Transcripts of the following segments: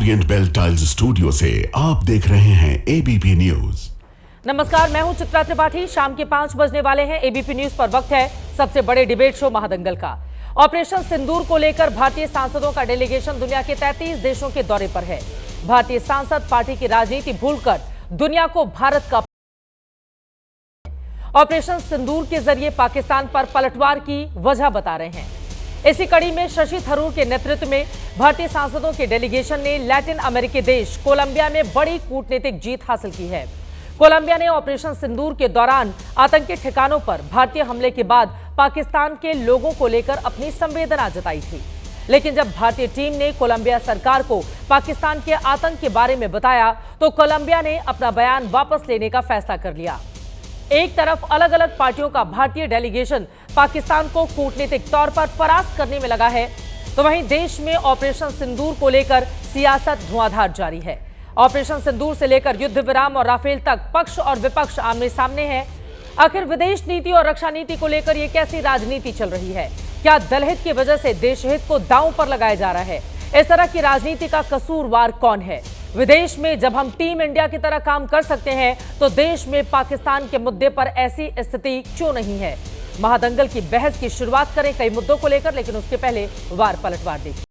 Orient bell tiles studio से आप देख रहे हैं एबीपी न्यूज। नमस्कार, मैं हूं चित्रा त्रिपाठी। शाम के 5 बजने वाले हैं। एबीपी न्यूज पर वक्त है सबसे बड़े डिबेट शो महादंगल का। ऑपरेशन सिंदूर को लेकर भारतीय सांसदों का डेलीगेशन दुनिया के 33 देशों के दौरे पर है। भारतीय सांसद पार्टी की राजनीति भूलकर दुनिया को भारत का ऑपरेशन सिंदूर के जरिए पाकिस्तान पर पलटवार की वजह बता रहे हैं। इसी कड़ी में शशि थरूर के नेतृत्व में भारतीय सांसदों के डेलीगेशन ने लैटिन अमेरिकी देश कोलंबिया में बड़ी कूटनीतिक जीत हासिल की है। कोलंबिया ने ऑपरेशन सिंदूर के दौरान आतंकी ठिकानों पर भारतीय हमले के बाद पाकिस्तान के लोगों को लेकर अपनी संवेदना जताई थी। लेकिन जब भारतीय टीम ने कोलंबिया सरकार को पाकिस्तान के आतंक के बारे में बताया तो कोलंबिया ने अपना बयान वापस लेने का फैसला कर लिया। एक तरफ अलग अलग पार्टियों का भारतीय डेलीगेशन पाकिस्तान को कूटनीतिक तौर पर परास्त करने में लगा है, तो वहीं देश में ऑपरेशन सिंदूर को लेकर सियासत धुआंधार जारी है। ऑपरेशन सिंदूर से लेकर युद्ध विराम और राफेल तक पक्ष और विपक्ष आमने सामने हैं। आखिर विदेश नीति और रक्षा नीति को लेकर ये कैसी राजनीति चल रही है? क्या दलहित की वजह से देश हित को दांव पर लगाया जा रहा है? इस तरह की राजनीति का कसूरवार कौन है? विदेश में जब हम टीम इंडिया की तरह काम कर सकते हैं तो देश में पाकिस्तान के मुद्दे पर ऐसी स्थिति क्यों नहीं है? महादंगल की बहस की शुरुआत करें कई मुद्दों को लेकर, लेकिन उसके पहले वार पलटवार देखिए।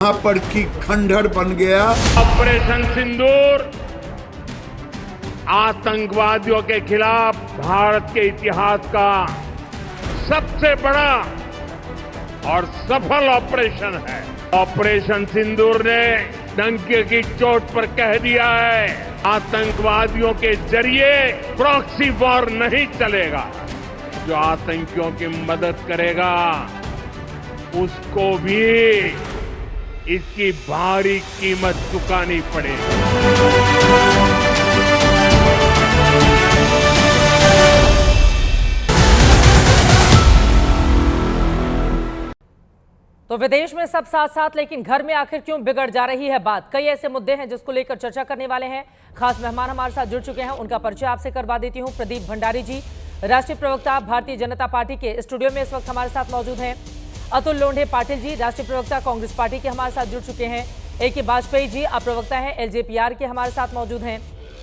यहाँ पर की खंडहर बन गया। ऑपरेशन सिंदूर आतंकवादियों के खिलाफ भारत के इतिहास का सबसे बड़ा और सफल ऑपरेशन है। ऑपरेशन सिंदूर ने डंके की चोट पर कह दिया है, आतंकवादियों के जरिए प्रॉक्सी वॉर नहीं चलेगा। जो आतंकियों की मदद करेगा उसको भी इसकी भारी कीमत चुकानी पड़ेगी। तो विदेश में सब साथ साथ, लेकिन घर में आखिर क्यों बिगड़ जा रही है बात? कई ऐसे मुद्दे हैं जिसको लेकर चर्चा करने वाले हैं। खास मेहमान हमारे साथ जुड़ चुके हैं, उनका परिचय आपसे करवा देती हूं। प्रदीप भंडारी जी, राष्ट्रीय प्रवक्ता भारतीय जनता पार्टी के स्टूडियो में इस वक्त हमारे साथ मौजूद हैं। अतुल लोंढे पाटिल जी, राष्ट्रीय प्रवक्ता कांग्रेस पार्टी के हमारे साथ जुड़ चुके हैं। ए.के. वाजपेयी जी, आप प्रवक्ता हैं एलजेपीआर के, हमारे साथ मौजूद हैं।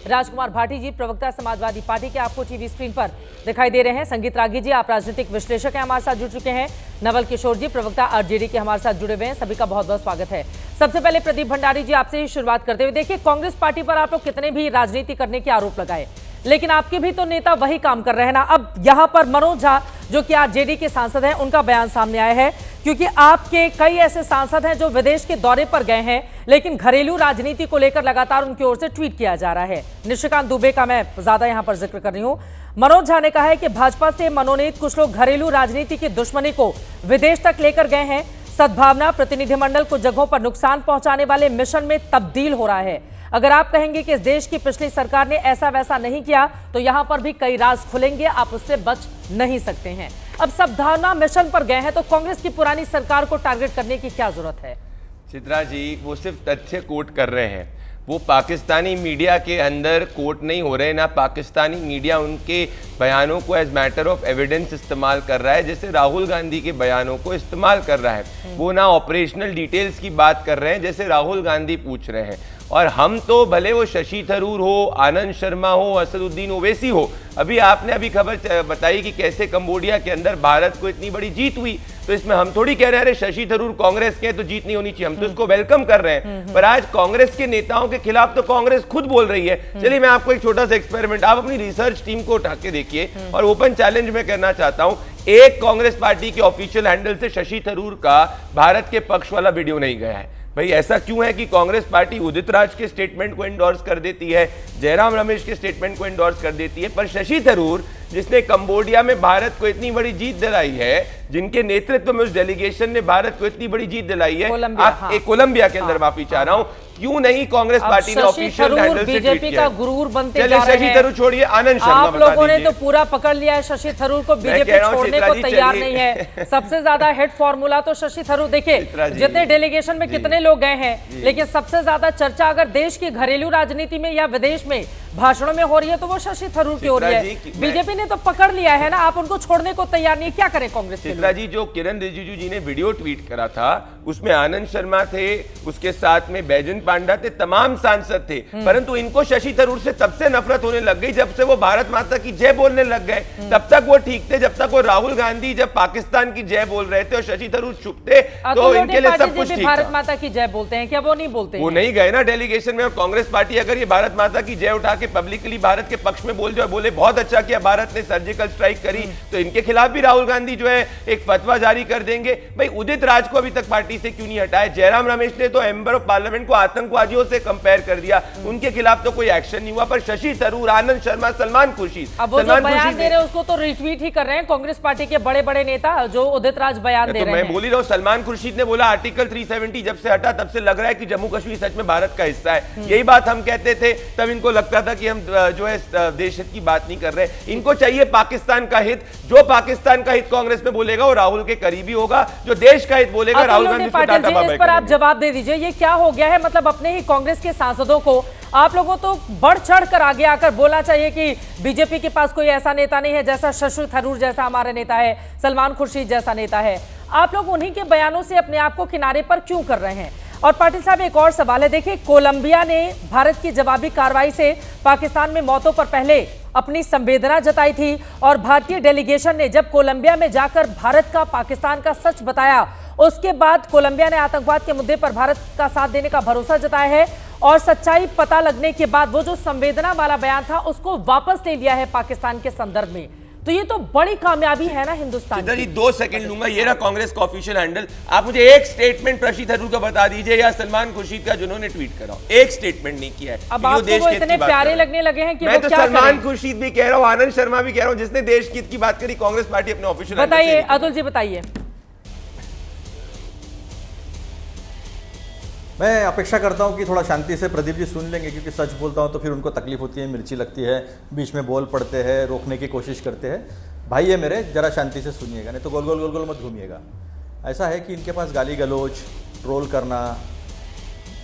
राजकुमार भाटी जी, प्रवक्ता समाजवादी पार्टी के, आपको टीवी स्क्रीन पर दिखाई दे रहे हैं। संगीत रागी जी, आप राजनीतिक विश्लेषक हैं, हमारे साथ जुड़ चुके हैं। नवल किशोर जी, प्रवक्ता आरजेडी के, हमारे साथ जुड़े हुए हैं। सभी का बहुत बहुत स्वागत है। सबसे पहले प्रदीप भंडारी जी, आपसे ही शुरुआत करते हुए, देखिए कांग्रेस पार्टी पर आप लोग कितने भी राजनीति करने के आरोप लगाए, लेकिन आपके भी तो नेता वही काम कर रहे हैं ना। अब यहां पर मनोज झा जो कि आरजेडी के सांसद हैं, उनका बयान सामने आया है, क्योंकि आपके कई ऐसे सांसद हैं जो विदेश के दौरे पर गए हैं, लेकिन घरेलू राजनीति को लेकर लगातार उनकी ओर से ट्वीट किया जा रहा है। निशिकांत दुबे का मैं ज्यादा यहां पर जिक्र कर रही हूं। मनोज झा ने कहा है कि भाजपा से मनोनीत कुछ लोग घरेलू राजनीति की दुश्मनी को विदेश तक लेकर गए हैं। सद्भावना प्रतिनिधिमंडल को जगहों पर नुकसान पहुंचाने वाले मिशन में तब्दील हो रहा है। अगर आप कहेंगे कि इस देश की पिछली सरकार ने ऐसा वैसा नहीं किया तो यहां पर भी कई राज खुलेंगे, आप उससे बच नहीं सकते हैं। अब सद्भावना मिशन पर गए हैं तो कांग्रेस की पुरानी सरकार को टारगेट करने की क्या जरूरत है? चित्रा जी वो सिर्फ तथ्य कोट कर रहे हैं, वो पाकिस्तानी मीडिया के अंदर कोट नहीं हो रहे, ना पाकिस्तानी मीडिया उनके बयानों को एज मैटर ऑफ एविडेंस इस्तेमाल कर रहा है जैसे राहुल गांधी के बयानों को इस्तेमाल कर रहा है। वो ना ऑपरेशनल डिटेल्स की बात कर रहे हैं जैसे राहुल गांधी पूछ रहे हैं। और हम तो भले वो शशि थरूर हो, आनंद शर्मा हो, असदुद्दीन ओवैसी हो, अभी खबर बताई कि कैसे कंबोडिया के अंदर भारत को इतनी बड़ी जीत हुई, तो इसमें हम थोड़ी कह रहे हैं अरे शशि थरूर कांग्रेस के तो जीत नहीं होनी चाहिए, हम तो इसको वेलकम कर रहे हैं। पर आज कांग्रेस के नेताओं के खिलाफ तो कांग्रेस खुद बोल रही है। चलिए मैं आपको एक छोटा सा एक्सपेरिमेंट, आप अपनी रिसर्च टीम को उठा के देखिए और ओपन चैलेंज में करना चाहता हूं, एक कांग्रेस पार्टी के ऑफिशियल हैंडल से शशि थरूर का भारत के पक्ष वाला वीडियो नहीं गया है। भाई ऐसा क्यों है कि कांग्रेस पार्टी उदित राज के स्टेटमेंट को एंडोर्स कर देती है, जयराम रमेश के स्टेटमेंट को एंडोर्स कर देती है, पर शशि थरूर जिसने कंबोडिया में भारत को इतनी बड़ी जीत दिलाई है, जिनके नेतृत्व में उस डेलीगेशन ने भारत को इतनी बड़ी जीत दिलाई है, कोलंबिया के अंदर माफी चाह रहा हूं, क्यों नहीं कांग्रेस पार्टी ने ऑफिशियल हैंडल से बीजेपी का गुरूर बनते जा रहे हैं। शशि थरूर छोड़िए, आनंद शर्मा आप लोगों ने तो पूरा पकड़ लिया है शशि थरूर को, बीजेपी छोड़ने को तैयार नहीं है। सबसे ज्यादा हेड फॉर्मूला तो शशि थरूर, देखिए जितने डेलीगेशन में कितने लोग गए हैं, लेकिन सबसे ज्यादा चर्चा अगर देश की घरेलू राजनीति में या विदेश में भाषणों में हो रही है तो वो शशि थरूर की हो रही है। बीजेपी ने तो पकड़ लिया है ना, आप उनको छोड़ने को तैयार नहीं है, क्या करें कांग्रेस के लोग? जी जो किरण रिजिजू जी ने वीडियो ट्वीट करा था उसमें आनंद शर्मा थे, उसके साथ में बैजन पांडा थे, तमाम सांसद थे, परंतु इनको शशि थरूर से तब से नफरत होने लग गई जब से वो भारत माता की जय बोलने लग गए। तब तक वो ठीक थे, जब तक वो राहुल गांधी जब पाकिस्तान की जय बोल रहे थे और शशि थरूर चुप थे तो इनके लिए सब कुछ ठीक था। भारत माता की जय बोलते हैं क्या? वो नहीं बोलते, वो नहीं गए ना डेलीगेशन में। और कांग्रेस पार्टी अगर ये भारत माता की जय उठा के पब्लिकली भारत के पक्ष में बोल जाए, बोले बहुत अच्छा किया भारत ने सर्जिकल स्ट्राइक करी, तो इनके खिलाफ भी राहुल गांधी जो है एक फतवा जारी कर देंगे। भाई उदित राज को अभी तक पार्टी से क्यों नहीं हटाया? जयराम रमेश ने तो मेंबर ऑफ पार्लियामेंट को आतंकवादियों से कंपेयर कर दिया, उनके खिलाफ तो कोई एक्शन नहीं हुआ। पर शशि थरूर, आनंद शर्मा, सलमान खुर्शीद, अब वो जो बयान दे रहे हैं उसको तो रिट्वीट ही कर रहे हैं कांग्रेस पार्टी के बड़े बड़े नेता जो उदित राज बयान दे रहे हैं। मैं बोल ही रहा हूं, सलमान खुर्शीद ने बोला आर्टिकल 370 जब से हटा तब से लग रहा है कि जम्मू कश्मीर सच में भारत का हिस्सा है। यही बात हम कहते थे, तब इनको लगता था कि हम जो है देश हित की बात नहीं कर रहे। इनको चाहिए पाकिस्तान का हित, जो पाकिस्तान का हित कांग्रेस में बोलेगा वो राहुल के करीबी होगा, जो देश का हित बोलेगा राहुल गांधी इस पर आप जवाब दे दीजिए, ये क्या हो गया है? मतलब अपने ही कांग्रेस के सांसदों को आप लोगों तो बढ़ चढ़ कर आगे आकर बोलना चाहिए कि बीजेपी के पास कोई ऐसा नेता नहीं है जैसा शशि थरूर जैसा हमारा नेता है, सलमान खुर्शीद जैसा नेता है। आप लोग उन्हीं के बयानों से अपने आप को किनारे पर क्यों कर रहे हैं? और पाटिल साहब एक और सवाल है, देखिए कोलंबिया ने भारत की जवाबी कार्रवाई से पाकिस्तान में मौतों पर पहले अपनी संवेदना जताई थी और भारतीय डेलीगेशन ने जब कोलंबिया में जाकर भारत का पाकिस्तान का सच बताया, उसके बाद कोलंबिया ने आतंकवाद के मुद्दे पर भारत का साथ देने का भरोसा जताया है और सच्चाई पता लगने के बाद वो जो संवेदना वाला बयान था उसको वापस ले लिया है पाकिस्तान के संदर्भ में। तो ये तो बड़ी कामयाबी है ना हिंदुस्तान की। 2 सेकंड लूंगा, ये रहा कांग्रेस का ऑफिशियल हैंडल। आप मुझे एक स्टेटमेंट शशि थरूर का बता दीजिए या सलमान खुर्शीद का जिन्होंने ट्वीट करा, एक स्टेटमेंट नहीं किया है। अब आपको वो इतने प्यारे लगने लगे हैं कि मैं तो सलमान खुर्शीद भी कह रहा हूं, आनंद शर्मा भी कह रहा हूं, जिसने देश की बात करी कांग्रेस पार्टी अपने ऑफिशियल। बताइए अतुल जी, बताइए। मैं अपेक्षा करता हूं कि थोड़ा शांति से प्रदीप जी सुन लेंगे, क्योंकि सच बोलता हूं तो फिर उनको तकलीफ होती है, मिर्ची लगती है, बीच में बोल पड़ते हैं, रोकने की कोशिश करते हैं। भाई ये मेरे जरा शांति से सुनिएगा, नहीं तो गोल गोल गोल गोल मत घूमिएगा। ऐसा है कि इनके पास गाली गलौज, ट्रोल करना,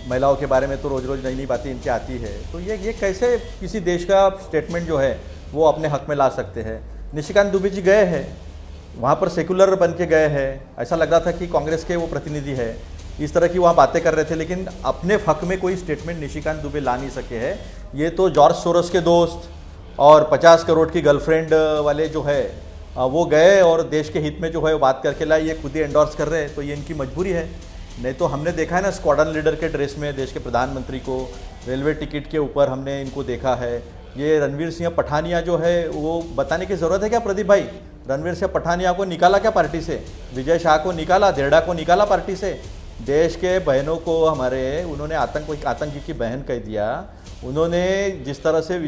महिलाओं के बारे में तो रोज़ रोज़ नई नई बातें इनके आती है, तो ये कैसे किसी देश का स्टेटमेंट जो है वो अपने हक में ला सकते हैं? निशिकांत दुबे जी गए हैं वहाँ पर, सेकुलर बन के गए हैं, ऐसा लग रहा था कि कांग्रेस के वो प्रतिनिधि है, इस तरह की वहाँ बातें कर रहे थे, लेकिन अपने हक में कोई स्टेटमेंट निशिकांत दुबे ला नहीं सके हैं। ये तो जॉर्ज सोरोस के दोस्त और 50 करोड़ की गर्लफ्रेंड वाले जो है वो गए और देश के हित में जो है वो बात करके लाए, ये खुद ही एंडोर्स कर रहे हैं, तो ये इनकी मजबूरी है। नहीं तो हमने देखा है ना स्क्वाड्रन लीडर के ड्रेस में देश के प्रधानमंत्री को, रेलवे टिकट के ऊपर हमने इनको देखा है। ये रणवीर सिंह पठानिया जो है वो बताने की ज़रूरत है क्या प्रदीप भाई? रणवीर सिंह पठानिया को निकाला क्या पार्टी से? विजय शाह को निकाला, देरडा को निकाला पार्टी से। देश के बहनों को हमारे उन्होंने आतंकी की बहन कह दिया। उन्होंने जिस तरह से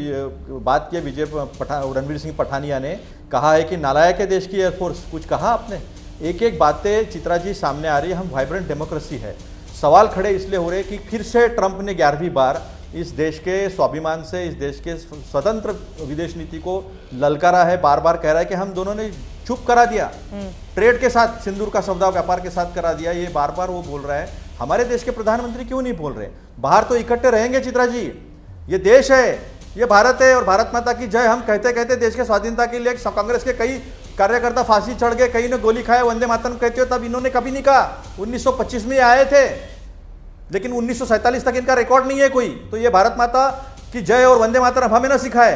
बात की रणवीर सिंह पठानिया ने कहा है कि नालायक है देश की एयरफोर्स, कुछ कहा आपने? एक एक बातें चित्रा जी सामने आ रही है। हम वाइब्रेंट डेमोक्रेसी है, सवाल खड़े इसलिए हो रहे कि फिर से ट्रंप ने 11वीं बार इस देश के स्वाभिमान से, इस देश के स्वतंत्र विदेश नीति को ललकारा है। बार बार कह रहा है कि हम दोनों ने चुप करा दिया, ट्रेड के साथ, सिंदूर का सौदा व्यापार के साथ करा दिया, ये बार बार वो बोल रहा है। हमारे देश के प्रधानमंत्री क्यों नहीं बोल रहे? बाहर तो इकट्ठे रहेंगे चित्रा जी, ये देश है, ये भारत है और भारत माता की जय हम कहते कहते देश के स्वाधीनता के लिए कांग्रेस के कई कार्यकर्ता फांसी चढ़ गए, कई ने गोली खाया, वंदे मातरम कहते हो, तब इन्होंने कभी नहीं कहा। 1925 में आए थे, लेकिन 1947 तक इनका रिकॉर्ड नहीं है कोई। तो ये भारत माता की जय और वंदे मातरम हमें ना सिखाए,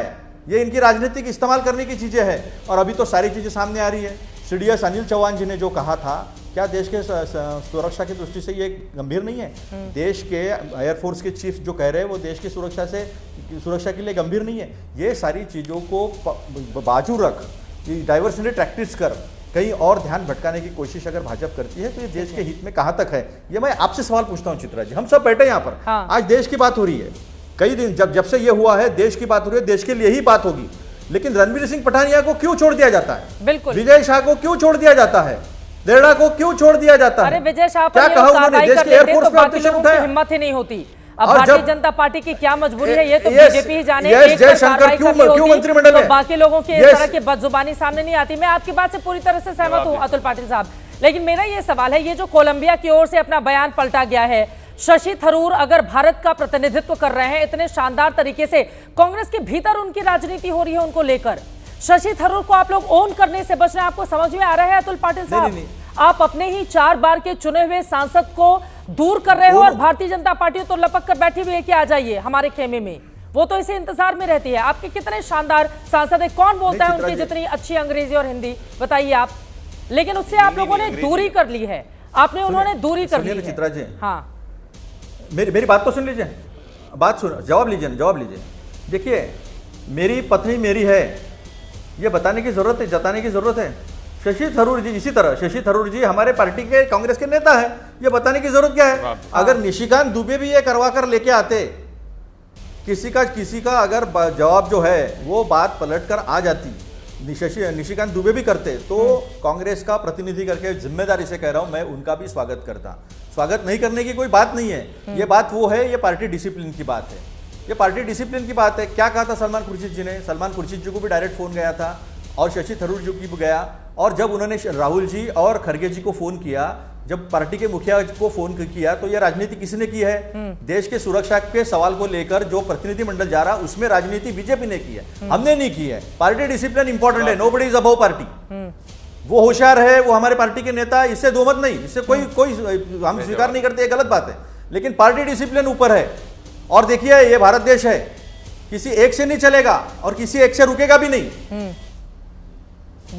ये इनकी राजनीतिक इस्तेमाल करने की चीजें हैं। और अभी तो सारी चीजें सामने आ रही है। सीडीएस अनिल चौहान जी ने जो कहा था, क्या देश के सुरक्षा की दृष्टि से ये गंभीर नहीं है? देश के एयरफोर्स के चीफ जो कह रहे हैं वो देश की सुरक्षा के लिए गंभीर नहीं है? ये सारी चीज़ों को बाजू रख, डाइवर्सिटी टैक्टिक्स कर कहीं और ध्यान भटकाने की कोशिश अगर भाजपा करती है तो ये देश के हित में कहाँ तक है? ये मैं आपसे सवाल पूछता हूँ चित्रा जी। हम सब बैठे यहाँ पर, हाँ। आज देश की बात हो रही है, कई दिन जब से ये हुआ है देश की बात हो रही है, देश के लिए ही बात होगी। लेकिन रणवीर सिंह पठानिया को क्यों छोड़ दिया जाता है? बिल्कुल। विजय शाह को क्यों छोड़ दिया जाता है? देरड़ा को क्यों छोड़ दिया जाता है? अरे विजय शाह क्या पर कहा उन्होंने? कार्रवाई देश कर के लेते एयरफोर्स तो पे बाकी ऑपरेशन लोगों की उठाया। हिम्मत ही नहीं होती। अब और भारतीय जब- जनता पार्टी की क्या मजबूरी है ये तो Yes, बीजेपी ही जाने। yes, एक पर जयशंकर कार्रवाई क्यों- करनी क्यों होती मंत्रिमंडल तो है? बाकी लोगों की इस Yes. तरह की बदजुबानी सामने नहीं आती। मैं आपकी बात से पूरी तरह से सहमत हूँ अतुल पाटिल साहब, लेकिन मेरा ये सवाल है, ये जो कोलंबिया की ओर से अपना बयान पलटा गया है, शशि थरूर अगर भारत का प्रतिनिधित्व कर रहे हैं इतने शानदार तरीके से, कांग्रेस के भीतर उनकी राजनीति हो रही है उनको लेकर, शशि थरूर को आप लोग ओन करने से बच रहे हैं। आपको समझ में आ रहा है अतुल पाटिल साहब? नहीं। आप अपने ही 4 बार के चुने हुए सांसद को दूर कर रहे हो और भारतीय जनता पार्टी तो लपक कर बैठी हुई है कि आ जाइए हमारे खेमे में। वो तो इसे इंतजार में रहती है। आपके कितने शानदार सांसद है, कौन बोलता है उनकी जितनी अच्छी अंग्रेजी और हिंदी, बताइए आप। लेकिन उससे आप लोगों ने दूरी कर ली है, आपने उन्होंने दूरी कर ली है। चित्रा जी, हाँ, मेरी बात तो सुन लीजिए, बात सुन, जवाब लीजिए ना, जवाब लीजिए। देखिए, मेरी पत्नी मेरी है, ये बताने की जरूरत है, जताने की जरूरत है। शशि थरूर जी इसी तरह, शशि थरूर जी हमारे पार्टी के कांग्रेस के नेता है, ये बताने की जरूरत क्या है? अगर निशिकांत दुबे भी ये करवा कर लेके आते, किसी का अगर जवाब जो है वो बात पलट कर आ जाती, निशिकांत दुबे भी करते, तो कांग्रेस का प्रतिनिधि करके जिम्मेदारी से कह रहा हूं मैं, उनका भी स्वागत करता। स्वागत नहीं करने की कोई बात नहीं है, ये बात वो है, ये पार्टी डिसिप्लिन की बात है, ये पार्टी डिसिप्लिन की बात है। क्या कहा था सलमान खुर्शीद जी ने? सलमान खुर्शीद जी को भी डायरेक्ट फोन गया था और शशि थरूर जी को भी गया, और जब उन्होंने राहुल जी और खड़गे जी को फोन किया, जब पार्टी के मुखिया को फोन किया, तो यह राजनीति किसने की है? देश के सुरक्षा के सवाल को लेकर जो प्रतिनिधिमंडल जा रहा, उसमें राजनीति बीजेपी ने की है, हमने नहीं की है। पार्टी डिसिप्लिन इंपॉर्टेंट है, नोबडी इज अबव पार्टी। वो होशियार है, वो हमारे पार्टी के नेता, इससे दो मत नहीं, इससे कोई हम स्वीकार नहीं करते, ये गलत बात है। लेकिन पार्टी डिसिप्लिन ऊपर है। और देखिए, ये भारत देश है, किसी एक से नहीं चलेगा और किसी एक से रुकेगा भी नहीं।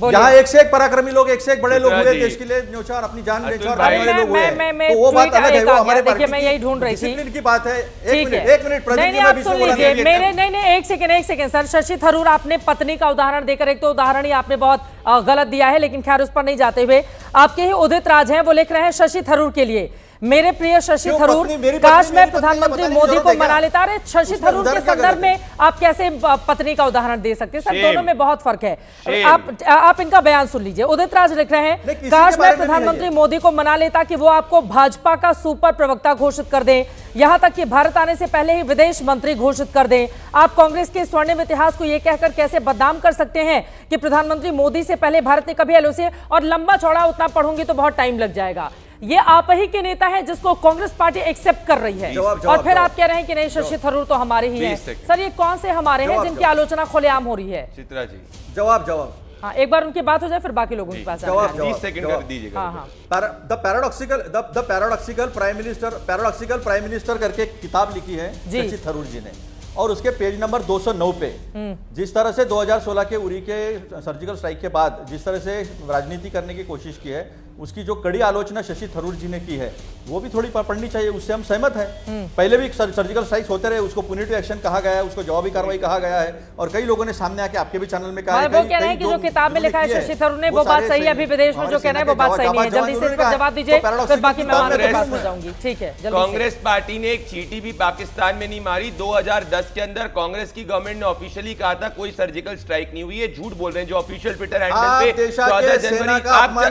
यहाँ एक से एक पराक्रमी लोग, एक से एक बड़े लोग हुए देश के लिए, न्योछावर अपनी जान न्योछावर करने वाले लोग हुए, तो वो बात अलग है। वो हमारे पार्टी मैं यही ढूंढ रही थी, डिसिप्लिन की बात है। ठीक है, एक मिनट प्रदीप जी, आप सुन लीजिए मेरे, नहीं एक सेकंड सर। शशि थरूर आपने पत्नी का उदाहरण देकर, एक तो उदाहरण ही आपने बहुत गलत दिया है, लेकिन खैर उस पर नहीं जाते हुए, आपके ही उदित राज हैं, वो लिख रहे हैं शशि थरूर के लिए, मेरे प्रिय शशि थरूर, काश मैं प्रधानमंत्री मोदी को मना लेता। अरे शशि थरूर के संदर्भ में आप कैसे पत्नी का उदाहरण दे सकते हैं सर? दोनों में बहुत फर्क है। आप इनका बयान सुन लीजिए। उदित राज लिख रहे हैं, काश मैं प्रधानमंत्री मोदी को मना लेता कि वो आपको भाजपा का सुपर प्रवक्ता घोषित कर दें, यहां तक कि भारत आने से पहले ही विदेश मंत्री घोषित कर दें। आप कांग्रेस के स्वर्णिम इतिहास को यह कहकर कैसे बदनाम कर सकते हैं कि प्रधानमंत्री मोदी से पहले भारत ने कभी एलओसी, और लंबा चौड़ा उतना पढ़ूंगी तो बहुत टाइम लग जाएगा। ये आप ही के नेता हैं जिसको कांग्रेस पार्टी एक्सेप्ट कर रही है, और फिर आप कह रहे हैं कि नहीं शशि थरूर तो हमारे ही हैं। सर ये कौन से हमारे हैं जिनकी आलोचना खुलेआम हो रही है? चित्रा जी, जवाब हाँ, एक बार उनकी बात हो जाए फिर बाकी लोगों के पास। 30 सेकंड कर दीजिएगा। हाँ। द पैराडॉक्सिकल प्राइम मिनिस्टर करके किताब लिखी है शशि थरूर जी ने, और उसके पेज नंबर 209 पे जिस तरह से 2016 के उरी के सर्जिकल स्ट्राइक के बाद जिस तरह से राजनीति करने की कोशिश की है, उसकी जो कड़ी आलोचना शशि थरूर जी ने की है, वो भी थोड़ी पढ़नी चाहिए, उससे हम सहमत हैं। पहले भी सर्जिकल स्ट्राइक्स होते रहे, उसको पुनिटिव एक्शन कहा गया है, उसको जवाबी कार्रवाई कहा गया है, और कई लोगों ने सामने आके आपके भी चैनल में कहा है। वो कह रहे हैं कि जो किताब में लिखा है शशि थरूर ने, वो बात सही है, अभी विदेश में जो कह रहे हैं वो बात सही नहीं है। जल्दी से इस पर जवाब दीजिए, फिर बाकी मैं के पास हो जाऊंगी। ठीक है, कांग्रेस पार्टी ने एक चींटी भी पाकिस्तान में नहीं मारी। 2010 के अंदर कांग्रेस की गवर्नमेंट ने ऑफिशियली कहा था कोई सर्जिकल स्ट्राइक नहीं हुई है, झूठ बोल रहे हैं जो ऑफिशियल ट्विटर हैंडल पे 14 जनवरी। आप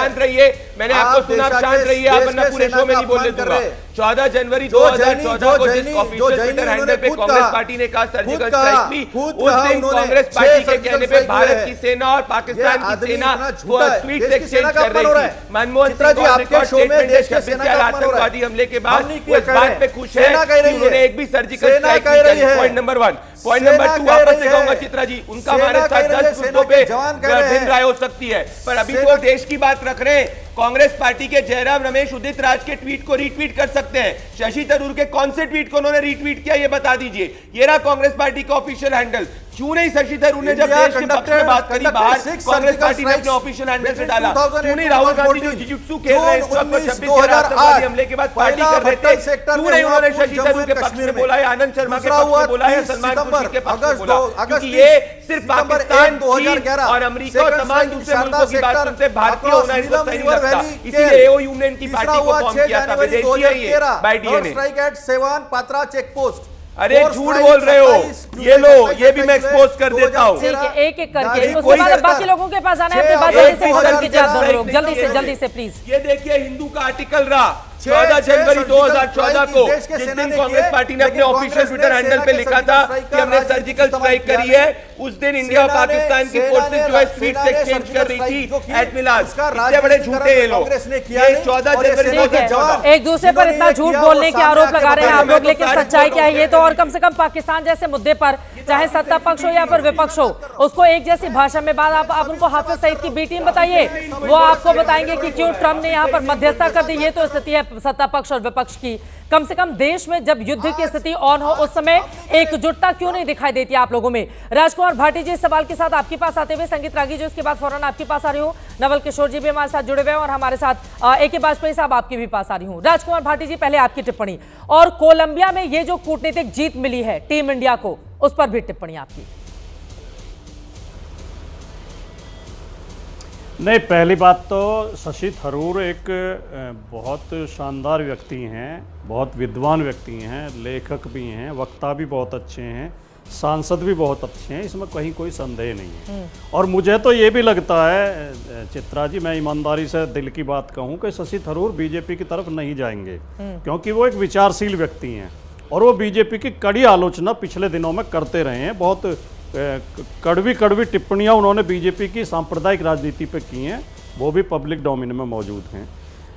शांत रहिए, मैंने आपको सुना, आप शांत रहिए, आप वरना पूरे शो में नहीं बोलने दूंगा। 14 जनवरी जो 2014 को जिस जैनी ऑफिशियल ट्विटर हैंडल पे खुद कांग्रेस कहा, पार्टी ने कहा सर्जिकल कहा, स्ट्राइक थी, खुद उस कहा दिन उन्होंने, कांग्रेस 6 पार्टी के सर्जिकल कहने पे स्ट्राइक हुए भारत हैं। की सेना और पाकिस्तान ये की आदमी सेना इतना झूठा है। ट्वीट्स देश की एक्सचेंज सेना का कर अपमान हो रहा रही है। थी। मनमोहन चित्रा सिंह जी, का आपके रिकॉर्ड शो में स्टेटमेंट देश के 26 सेना साल का अपमान हो रहा है। आतंकवादी हमले के बाद हम नहीं वो इस कह बात रहे पे हैं। खुश है सेना कह कि रही उन्होंने है। एक भी सर्जिकल सेना स्ट्राइक कह नहीं रही करी। है। Point number 1। पॉइंट सेना नंबर 2 कह वापस रही से कहूंगा है। चित्रा जी, उनका सेना हमारे कह साथ रही है, 10 सेना मुद्दों के पे जवान कह रहे हैं। भिन्न राय हो सकती है, पर अभी सेना- तो देश की बात रख रहे हैं। कांग्रेस पार्टी के जयराम रमेश उदित राज के ट्वीट को रीट्वीट कर सकते हैं। शशि थरूर के कौन से ट्वीट को उन्होंने रीट्वीट किया ये बता दीजिए। ये रहा कांग्रेस पार्टी का ऑफिशियल हैंडल। क्यों नहीं शशि थरूर ने जब इंडिया देश के पक्ष में बात करी बाहर, कांग्रेस पार्टी ने अपने ऑफिशियल हैंडल से डाला। क्यों नहीं राहुल गांधी जो जिजुत्सु खेल रहे हैं इस वक्त 26 के आतंकवादी हमले के बाद पार्टी कर रहे थे, क्यों नहीं उन्होंने शशि थरूर के पक्ष में बोला है, आनंद शर्मा के पक्ष में बोला है, सलमान खुर्शीद के पक्ष में बोला? क्योंकि ये सिर्फ पाकिस्तान, चीन और अमेरिका और तमाम दूसरे मुल्कों की बात सुनते भारतीय होना इनको सही नहीं लगता। इसीलिए एओयू ने इनकी पार्टी को फॉर्म किया था। विदेशी है ये बाय डीएनए। स्ट्राइक एट सेवान पात्रा चेक पोस्ट। अरे झूठ बोल रहे हो, ये लो, ये भी मैं एक्सपोज कर देता हूँ। ठीक है, एक एक करके कोई उसके बाद सरकार- बाकी लोगों के पास आना है, अपनी बात एक जल्दी से भी खत्म सरकार कीजिए आप दोनों नहीं लोग, जल्दी से प्लीज। ये देखिए हिंदू का आर्टिकल रहा 14 छह जनवरी सर्जिकल 2014 को, स्ट्राइक देश के जिस सेना दिन ने कांग्रेस किए, पार्टी ने अपने लेकिन ऑफिशियल कांग्रेस ट्विटर ने हैंडल सेना पे के लिखा था सर्जिकल स्ट्राइक कि हमने का सर्जिकल राजनीतिक स्ट्राइक इस्तेमाल करी किया है। उस दिन इंडिया और पाकिस्तान की फोर्सेस जो है स्ट्रीट से एक्सचेंज कर रही थी एट मिलाद। इतने बड़े झूठे ये लोग। ये 14 जनवरी ठीक है, 2014 एक दूसरे पर इतना झूठ बोलने के आरोप लगा रहे हैं आप लोग, लेकिन सच्चाई क्या है ये तो, और कम से कम पाकिस्तान जैसे मुद्दे पर चाहे सत्ता पक्ष हो या फिर विपक्ष हो, उसको एक जैसी भाषा में बात आप उनको हाफिज सईद की बी टीम बताइए, वो आपको बताएंगे कि क्यों ट्रम्प ने यहाँ पर मध्यस्थता कर दी। ये तो स्थिति है सत्ता पक्ष और विपक्ष की। कम से कम देश में जब युद्ध की स्थिति ऑन हो उस समय एकजुटता क्यों नहीं दिखाई देती आप लोगों में। राजकुमार भाटी जी, इस सवाल के साथ आपके पास आते हुए, संगीत रागी जी उसके बाद फौरन आपके पास आ रही हूँ, नवल किशोर जी भी हमारे साथ जुड़े हुए हैं और हमारे साथ AK वाजपेयी साहब आपके भी पास आ रही हूँ। राजकुमार भाटी जी, पहले आपकी टिप्पणी, और कोलंबिया में ये जो कूटनीतिक जीत मिली है टीम इंडिया को, उस पर भी टिप्पणी आपकी। नहीं, पहली बात तो शशि थरूर एक बहुत शानदार व्यक्ति हैं, बहुत विद्वान व्यक्ति हैं, लेखक भी हैं, वक्ता भी बहुत अच्छे हैं, सांसद भी बहुत अच्छे हैं, इसमें कहीं कोई संदेह नहीं है। और मुझे तो ये भी लगता है चित्रा जी, मैं ईमानदारी से दिल की बात कहूँ कि शशि थरूर बीजेपी की तरफ नहीं जाएंगे, क्योंकि वो एक विचारशील व्यक्ति हैं और वो बीजेपी की कड़ी आलोचना पिछले दिनों में करते रहे हैं। बहुत कड़वी टिप्पणियां उन्होंने बीजेपी की सांप्रदायिक राजनीति पे की हैं, वो भी पब्लिक डोमेन में मौजूद हैं।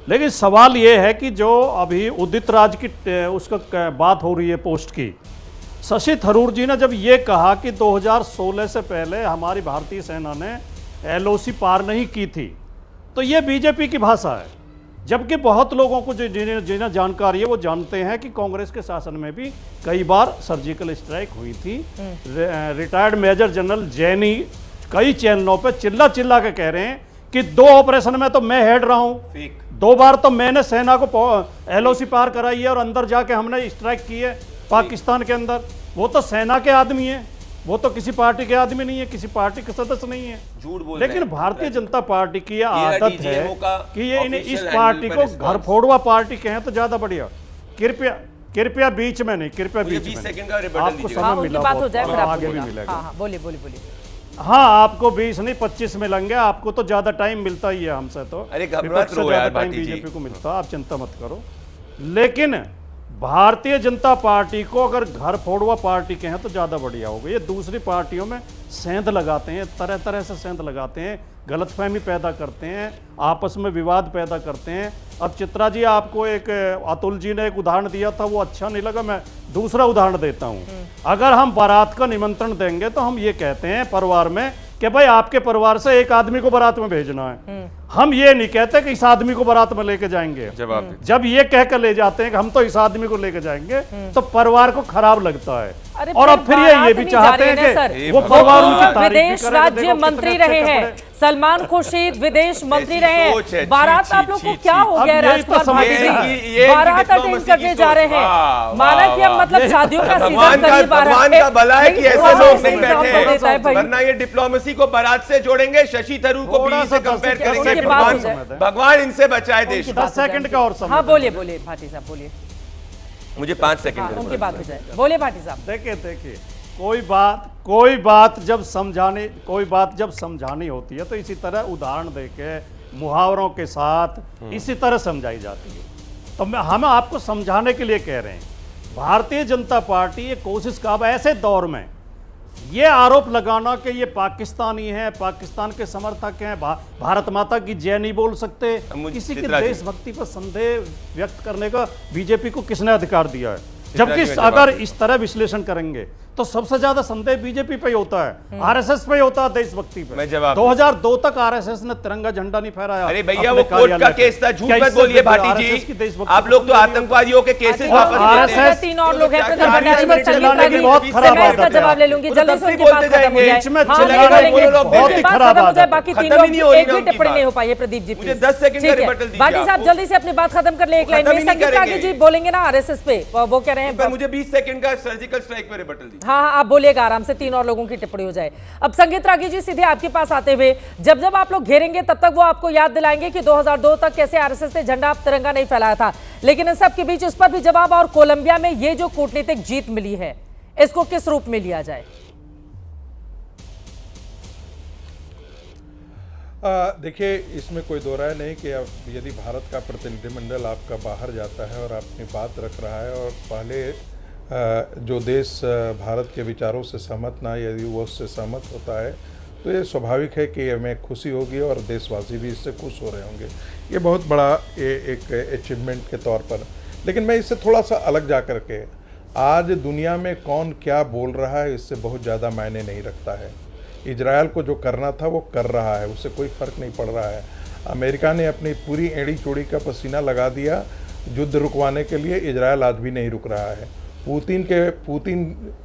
लेकिन सवाल ये है कि जो अभी उदित राज की उसका बात हो रही है पोस्ट की, शशि थरूर जी ने जब ये कहा कि 2016 से पहले हमारी भारतीय सेना ने LOC पार नहीं की थी, तो ये बीजेपी की भाषा है। जबकि बहुत लोगों को जिन्हें जानकारी है वो जानते हैं कि कांग्रेस के शासन में भी कई बार सर्जिकल स्ट्राइक हुई थी। रिटायर्ड मेजर जनरल जैनी कई चैनलों पे चिल्ला के कह रहे हैं कि 2 ऑपरेशन में तो मैं हेड रहा हूं, 2 बार तो मैंने सेना को LOC पार कराई है और अंदर जाके हमने स्ट्राइक की है पाकिस्तान के अंदर। वो तो सेना के आदमी है, वो तो किसी पार्टी के आदमी नहीं है, किसी पार्टी के सदस्य नहीं है। झूठ बोल लेकिन भारतीय जनता पार्टी की यह आदत है कि ये इन्हें इस official पार्टी handle को पे घर फोड़वा पार्टी कहें तो ज्यादा बढ़िया। कृपया बीच में नहीं, कृपया मुझे बीच 20 में सेकंड का रिबटन आपको दीजिए। हाँ, समय उनकी मिला बात हो बहुत, जाए और फिर आपको आगे भी बोलना। मिलेगा। हाँ, बोलिए। हाँ, आपको 20 नहीं 25 मिलेंगे, आपको तो ज्यादा टाइम मिलता ही है हमसे तो। अरे घबराहट विपक्ष से रो यार ज्यादा टाइम भाटी जी। बीजेपी को मिलता है, आप चिंता मत करो। लेकिन भारतीय जनता पार्टी को अगर घर फोड़वा पार्टी कहें तो ज़्यादा बढ़िया होगा। ये दूसरी पार्टियों में सेंध लगाते हैं, तरह से सेंध लगाते हैं, गलतफहमी पैदा करते हैं, आपस में विवाद पैदा करते हैं। अब चित्रा जी, आपको एक अतुल जी ने एक उदाहरण दिया था, वो अच्छा नहीं लगा, मैं दूसरा उदाहरण देता हूँ। अगर हम बारात का निमंत्रण देंगे तो हम ये कहते हैं परिवार में कि भाई आपके परिवार से एक आदमी को बारात में भेजना है। हम ये नहीं कहते कि इस आदमी को बारात में लेके जाएंगे। जब ये कहकर ले जाते हैं कि हम तो इस आदमी को लेके जाएंगे, तो परिवार को खराब लगता है। और अब फिर ये भी चाहते हैं कि वो परिवार उनकी तारीफ भी विदेश करे, राज्य देखो मंत्री कितने अच्छे रहे हैं कपड़े। सलमान खुर्शीद, विदेश मंत्री रहे सोच है, हैं। बारात छी, आप लोग को छी, क्या छी। हो गया अब यही तो राजकुमार भाटी समझ है। जी? ये बारात अटेंड डिप्लोमेसी करने की जा रहे सोच। हैं, वाह, माना कि अब वाह, मतलब शादियों का सीजन भगवान करीब आ रहा है। का भला है कि लेकिन ऐसे थोड़ा लोग सा नहीं एग्जाम्पल बैठे देता है भाई। वरना ये डिप्लोमेसी को बारात से जोड़ेंगे, शशि थरूर को थोड़ा बीवी सा से कंपेयर 10 करेंगे। उनकी बात हो जाए। भगवान इनसे बचाए देश को। 10 सेकंड का और समय हाँ, दे बोलिए दीजिए। भाटी साहब, बोलिए। मुझे 5 सेकंड हाँ, का उनकी बात हो जाए, बोलिए भाटी साहब। देखिए कोई बात जब समझानी होती है तो इसी तरह उदाहरण देके, मुहावरों के साथ इसी तरह समझाई जाती है। तो हम आपको समझाने के लिए कह रहे हैं, भारतीय जनता पार्टी ये कोशिश का अब ऐसे दौर में ये आरोप लगाना कि ये पाकिस्तानी है, पाकिस्तान के समर्थक हैं, भारत माता की जय नहीं बोल सकते, किसी के देशभक्ति पर संदेह व्यक्त करने का बीजेपी को किसने अधिकार दिया है? जबकि अगर इस तरह विश्लेषण करेंगे तो सबसे ज्यादा संदेह बीजेपी पे होता है, आरएसएस पे होता है, देशभक्ति पे। मैं जवाब 2002 तक आरएसएस ने तिरंगा झंडा नहीं फहराया। अरे भैया वो कोर्ट का केस था, झूठ मत बोलिए भाटी जी। आप लोग तो आतंकवादियों के केसेस वापस लेते हैं। तीन और लोग हैं, बहुत खराब मैं इसका जवाब ले लूंगी, जल्दी से उनकी बात खत्म हो जाए। बहुत ही खराब बात है। बाकी तीन लोग एक भी टिप्पणी नहीं हो पाई है। प्रदीप जी मुझे 10 सेकंड का रिबटल दीजिए। बाकी साहब जल्दी से अपनी बात खत्म कर ले, एक लाइन में। संगीत रागी जी बोलेंगे ना आरएसएस पे, वो कह रहे हैं मुझे 20 सेकंड का सर्जिकल स्ट्राइक पे रिबटल दीजिए। हाँ आप बोलिएगा आराम से, तीन और लोगों की टिप्पणी हो जाए। अब संगीत रागी जी सीधे आपके पास आते हुए, जब जब आप लोग घेरेंगे तब तक वो आपको याद दिलाएंगे कि 2002 तक कैसे आरएसएस ने झंडा तिरंगा नहीं फैलाया था, लेकिन इन सब के बीच उस पर भी जवाब। और कोलंबिया में ये जो कूटनीतिक जीत मिली है, इसको किस रूप में लिया जाए? देखिए, इसमें कोई दो राय नहीं कि यदि भारत का प्रतिनिधिमंडल आपका बाहर जाता है और अपनी बात रख रहा है और पहले जो देश भारत के विचारों से सहमत ना, यदि वो उससे सहमत होता है तो ये स्वाभाविक है कि हमें खुशी होगी और देशवासी भी इससे खुश हो रहे होंगे। ये बहुत बड़ा एक अचीवमेंट के तौर पर। लेकिन मैं इससे थोड़ा सा अलग जा कर के, आज दुनिया में कौन क्या बोल रहा है इससे बहुत ज़्यादा मायने नहीं रखता है। इजराइल को जो करना था वो कर रहा है, उससे कोई फ़र्क नहीं पड़ रहा है। अमेरिका ने अपनी पूरी एड़ी चोड़ी का पसीना लगा दिया युद्ध रुकवाने के लिए, इजराइल आज भी नहीं रुक रहा है। पुतिन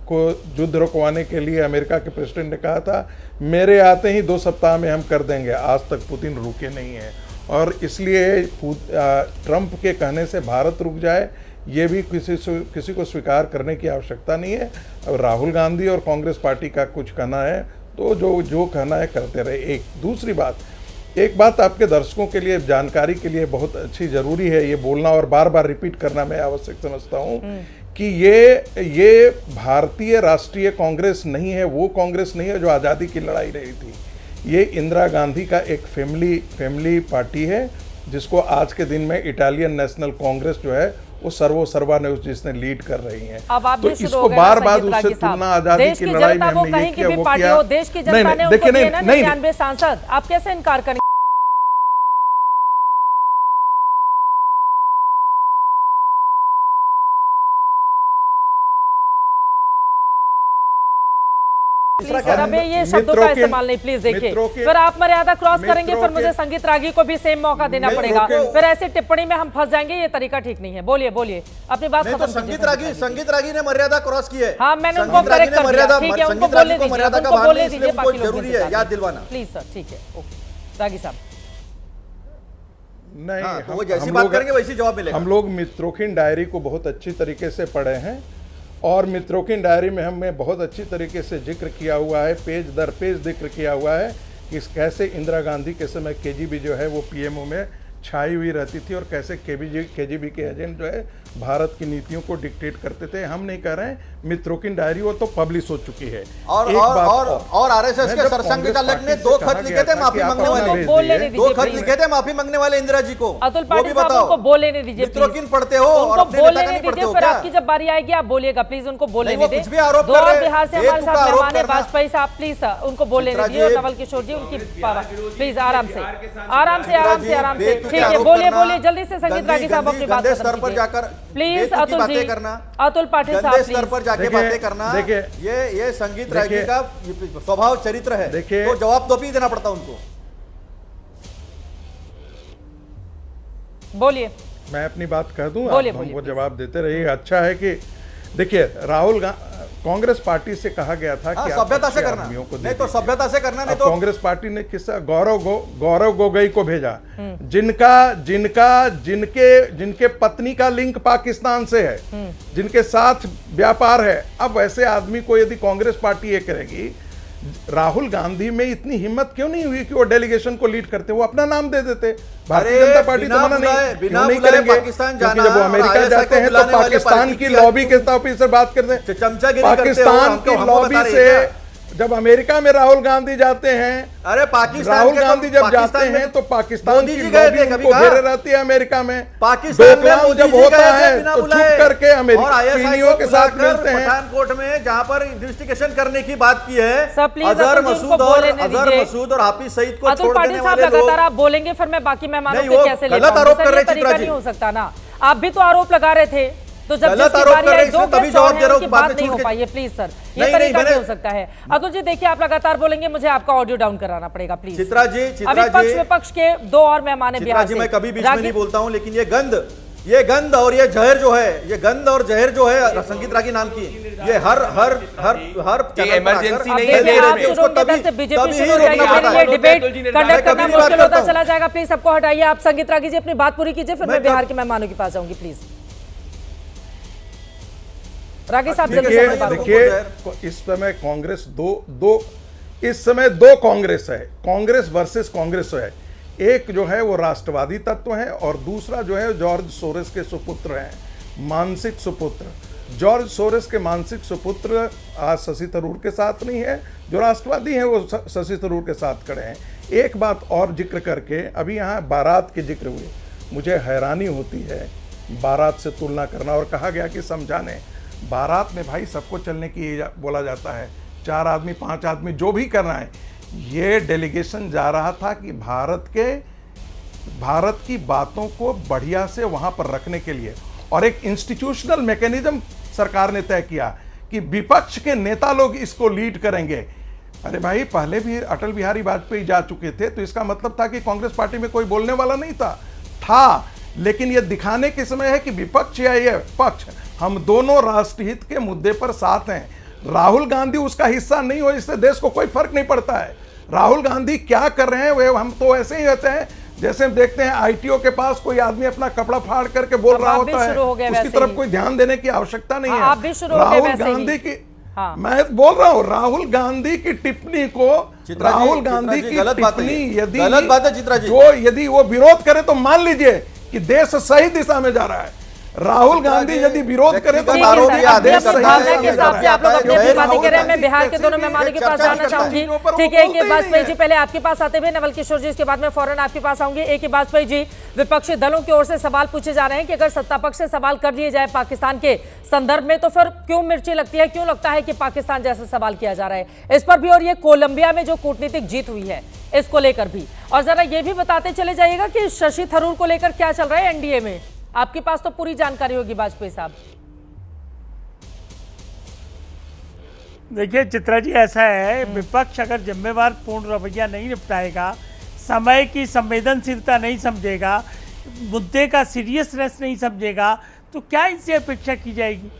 को युद्ध रुकवाने के लिए अमेरिका के प्रेसिडेंट ने कहा था मेरे आते ही 2 सप्ताह में हम कर देंगे, आज तक पुतिन रुके नहीं हैं। और इसलिए ट्रंप के कहने से भारत रुक जाए ये भी किसी को स्वीकार करने की आवश्यकता नहीं है। अब राहुल गांधी और कांग्रेस पार्टी का कुछ कहना है तो जो कहना है करते रहे। एक बात आपके दर्शकों के लिए जानकारी के लिए बहुत अच्छी ज़रूरी है ये बोलना और बार बार रिपीट करना मैं आवश्यक समझता हूँ कि ये भारतीय राष्ट्रीय कांग्रेस नहीं है, वो कांग्रेस नहीं है जो आज़ादी की लड़ाई रही थी। ये इंदिरा गांधी का एक फैमिली पार्टी है जिसको आज के दिन में इटालियन नेशनल कांग्रेस जो है वो सर्वा ने जिसने लीड कर रही हैं। तो इसको बार बार उससे तुलना आजादी की लड़ाई में हमने ये किया वो किया। देश की जनता ने उनको दिए ना 99 सांसद, आप कैसे इनकार करेंगे? ये शब्दों का इस्तेमाल नहीं प्लीज देखिए, फिर आप मर्यादा क्रॉस करेंगे, फिर मुझे संगीत रागी को भी सेम मौका देना पड़ेगा, फिर ऐसी टिप्पणी में हम फंस जाएंगे, ये तरीका ठीक नहीं है। बोलिए अपनी बात खत्म कीजिए। संगीत रागी ने मर्यादा क्रॉस की है। हाँ मैंने उनको करेक्ट कर दिया, ठीक है, उनको बोलने दीजिए, उनको बोलने दीजिए, बाकी लोग जरूरी है याद दिलवाना प्लीज सर। ठीक है रागी साहब। नहीं वो जैसी बात करेंगे वैसी जवाब मिलेगा। हम लोग मित्रों डायरी को बहुत अच्छी तरीके से पढ़े हैं और मित्रों की डायरी में हमें बहुत अच्छी तरीके से जिक्र किया हुआ है, पेज दर पेज जिक्र किया हुआ है कि कैसे इंदिरा गांधी के समय केजीबी जो है वो पीएमओ में छाई हुई रहती थी और कैसे केजीबी के एजेंट जो है भारत की नीतियों को डिक्टेट करते थे। हम नहीं कह रहे हैं, मित्रों की डायरी वो तो पब्लिश हो चुकी है। और आरएसएस के सरसंघ चालक ने 2 खत लिखे थे माफी मांगने वाले, 2 खत लिखे थे माफी मांगने वाले इंदिरा जी को। अतुल पाटिल साहब उनको बोलने नहीं दीजिए, मित्रों की पढ़ते हो और अपने नेता का नहीं पढ़ते हो। फिर आपकी जब बारी आएगी आप बोलिएगा, प्लीज उनको बोलने दीजिए। दो बिहार से हमारे साथ मेहमान है वाजपेयी साहब, प्लीज उनको बोलने दीजिए। और नवल किशोर जी उनकी प्लीज आराम से ठीक है, बोलिए जल्दी से। संगीत रागी साहब अपनी बात स्तर पर जाकर प्लीज अतुल पाटिल साहब स्तर पर जाके बातें करना, ये संगीत रागी का स्वभाव चरित्र है। तो जवाब तो भी देना पड़ता उनको। बोलिए। मैं अपनी बात कह दूं, आप हमको जवाब देते रहिए। अच्छा है कि देखिए राहुल कांग्रेस पार्टी से कहा गया था कि सभ्यता से करना, नहीं तो सभ्यता से करना, नहीं तो कांग्रेस पार्टी ने किस्सा गौरव गोगोई को भेजा जिनके पत्नी का लिंक पाकिस्तान से है, जिनके साथ व्यापार है। अब वैसे आदमी को यदि कांग्रेस पार्टी ये करेगी, राहुल गांधी में इतनी हिम्मत क्यों नहीं हुई कि वो डेलीगेशन को लीड करते, वो अपना नाम दे देते। भारतीय जनता पार्टी तो मना नहीं करेंगे, क्योंकि जब वो अमेरिका जाते हैं तो पाकिस्तान की लॉबी के ऑफिस से बात करते हैं, पाकिस्तान की लॉबी से जब अमेरिका में राहुल गांधी जाते हैं, अरे पाकिस्तान राहुल के तो गांधी जब पाकिस्तान जाते में हैं तो पाकिस्तान मोदी की जी गए थे, लॉबी कभी उनको कहा? घेरे रहती है अमेरिका में। पाकिस्तान में डोकलाम मोदी जब जी होता गए थे है बिना तो बुलाए। छुप करके और ISI अमेरिकियों को के साथ बुलाकर मिलते हैं। पठानकोट में जहां पर इन्वेस्टिगेशन करने की बात की है, सर, प्लीज अजहर अतुल जी, उनको मसूद और बोलने अजहर दीजिए। मसूद और हाफिज सईद को अतुल छोड़ पाटिल देने साहब, वाले लोग लगातार आप बोलेंगे फिर मैं बाकी मेहमानों नहीं, पे वो कैसे ले गलत पाऊंगी? आरोप सर, कर ये रहे तरीका चित्रा नहीं जी। हो सकता ना। आप भी तो आरोप लगा रहे थे, तो जब गलत जिसकी आरोप बारी कर आई, रहे, दो इसमें तभी गेस्ट जवाब और दे हैं, रहा हूं उनकी कि बाद बात में नहीं छूट हो के- पाई है, प्लीज सर। ये नहीं, तरीका मैंने- नहीं हो सकता है। अतुल जी देखिए, आप लगातार बोलेंगे, मुझे आपका ऑडियो डाउन कराना पड़ेगा, प्लीज। चित्रा जी, अभी पक्ष विपक्ष के दो और मेहमान हैं चित्रा बिहार जी, से। मैं कभी बीच में नहीं बोलता हूं, लेकिन ये गंद और ये जहर जो है, ये गंद और जहर जो है संगीत रागी नाम की, ये हर हर हर हर चैनल पर इमरजेंसी आकर नहीं फैल है, रही आप है, उसको शुरू में तभी से बीजेपी तभी शुरू ही हो जाएगी, रोकना मेरे पड़ता लिए है। डिबेट अतुल जी ने कंडक्ट करना कभी नहीं बात मुश्किल होता करता चला जाएगा। प्लीज सबको हटाइए। आप संगीत रागी जी अपनी बात पूरी कीजिए, फिर मैं बिहार के मेहमानों के पास जाऊंगी, प्लीज। रागी साहब जल्दी से अपनी बात देखिए, इस समय कांग्रेस इस समय दो कांग्रेस है, कांग्रेस वर्सेस कांग्रेस है। एक जो है वो राष्ट्रवादी तत्व है और दूसरा जो है जॉर्ज सोरेस के सुपुत्र हैं, मानसिक सुपुत्र। जॉर्ज सोरेस के मानसिक सुपुत्र आज शशि थरूर के साथ नहीं है, जो राष्ट्रवादी हैं वो शशि थरूर के साथ खड़े हैं। एक बात और जिक्र करके, अभी यहाँ बारात के जिक्र हुए, मुझे हैरानी होती है बारात से तुलना करना, और कहा गया कि समझाने। बारात में भाई सबको चलने की बोला जाता है, 4 आदमी 5 आदमी जो भी करना है। ये डेलीगेशन जा रहा था कि भारत की बातों को बढ़िया से वहाँ पर रखने के लिए, और एक इंस्टीट्यूशनल मैकेनिज्म सरकार ने तय किया कि विपक्ष के नेता लोग इसको लीड करेंगे। अरे भाई, पहले भी अटल बिहारी वाजपेयी जा चुके थे, तो इसका मतलब था कि कांग्रेस पार्टी में कोई बोलने वाला नहीं था। लेकिन यह दिखाने के समय है कि विपक्ष या ये पक्ष, हम दोनों राष्ट्रहित के मुद्दे पर साथ हैं। राहुल गांधी उसका हिस्सा नहीं हो, इससे देश को कोई फर्क नहीं पड़ता है। राहुल गांधी क्या कर रहे हैं, वे हम तो ऐसे ही रहते हैं जैसे हम देखते हैं आईटीओ के पास कोई आदमी अपना कपड़ा फाड़ करके बोल रहा होता है, उसकी तरफ कोई ध्यान देने की आवश्यकता नहीं है। राहुल गांधी की, मैं बोल रहा हूँ, राहुल गांधी की टिप्पणी को, राहुल गांधी की टिप्पणी यदि वो विरोध करे तो मान लीजिए कि देश सही दिशा में जा रहा है। राहुल गांधी यदि विरोध करे तो भावना के हिसाब से आप लोग अपनी अपनी बातें कर रहे हैं। मैं बिहार के दोनों मेहमानों के पास जाना चाहूंगी। ठीक है, ए.के. वाजपेयी जी पहले आपके पास आते हुए, नवल किशोर जी इसके बाद में फौरन आपके पास आऊंगी। ए.के. वाजपेयी जी, विपक्षी दलों की ओर से सवाल पूछे जा रहे हैं कि अगर सत्ता पक्ष से सवाल कर लिए जाए पाकिस्तान के संदर्भ में, तो फिर क्यों मिर्ची लगती है, क्यों लगता है कि पाकिस्तान जैसे सवाल किया जा रहा है इस पर भी, और ये कोलंबिया में जो कूटनीतिक जीत हुई है इसको लेकर भी। और जरा ये भी बताते चले जाइएगा कि शशि थरूर को लेकर क्या चल रहा है एनडीए में। आपके पास तो पूरी जानकारी होगी वाजपेयी साहब। देखिए चित्रा जी, ऐसा है, विपक्ष अगर जिम्मेवार पूर्ण रवैया नहीं निपटाएगा, समय की संवेदनशीलता नहीं समझेगा, मुद्दे का सीरियसनेस नहीं समझेगा, तो क्या इनसे अपेक्षा की जाएगी।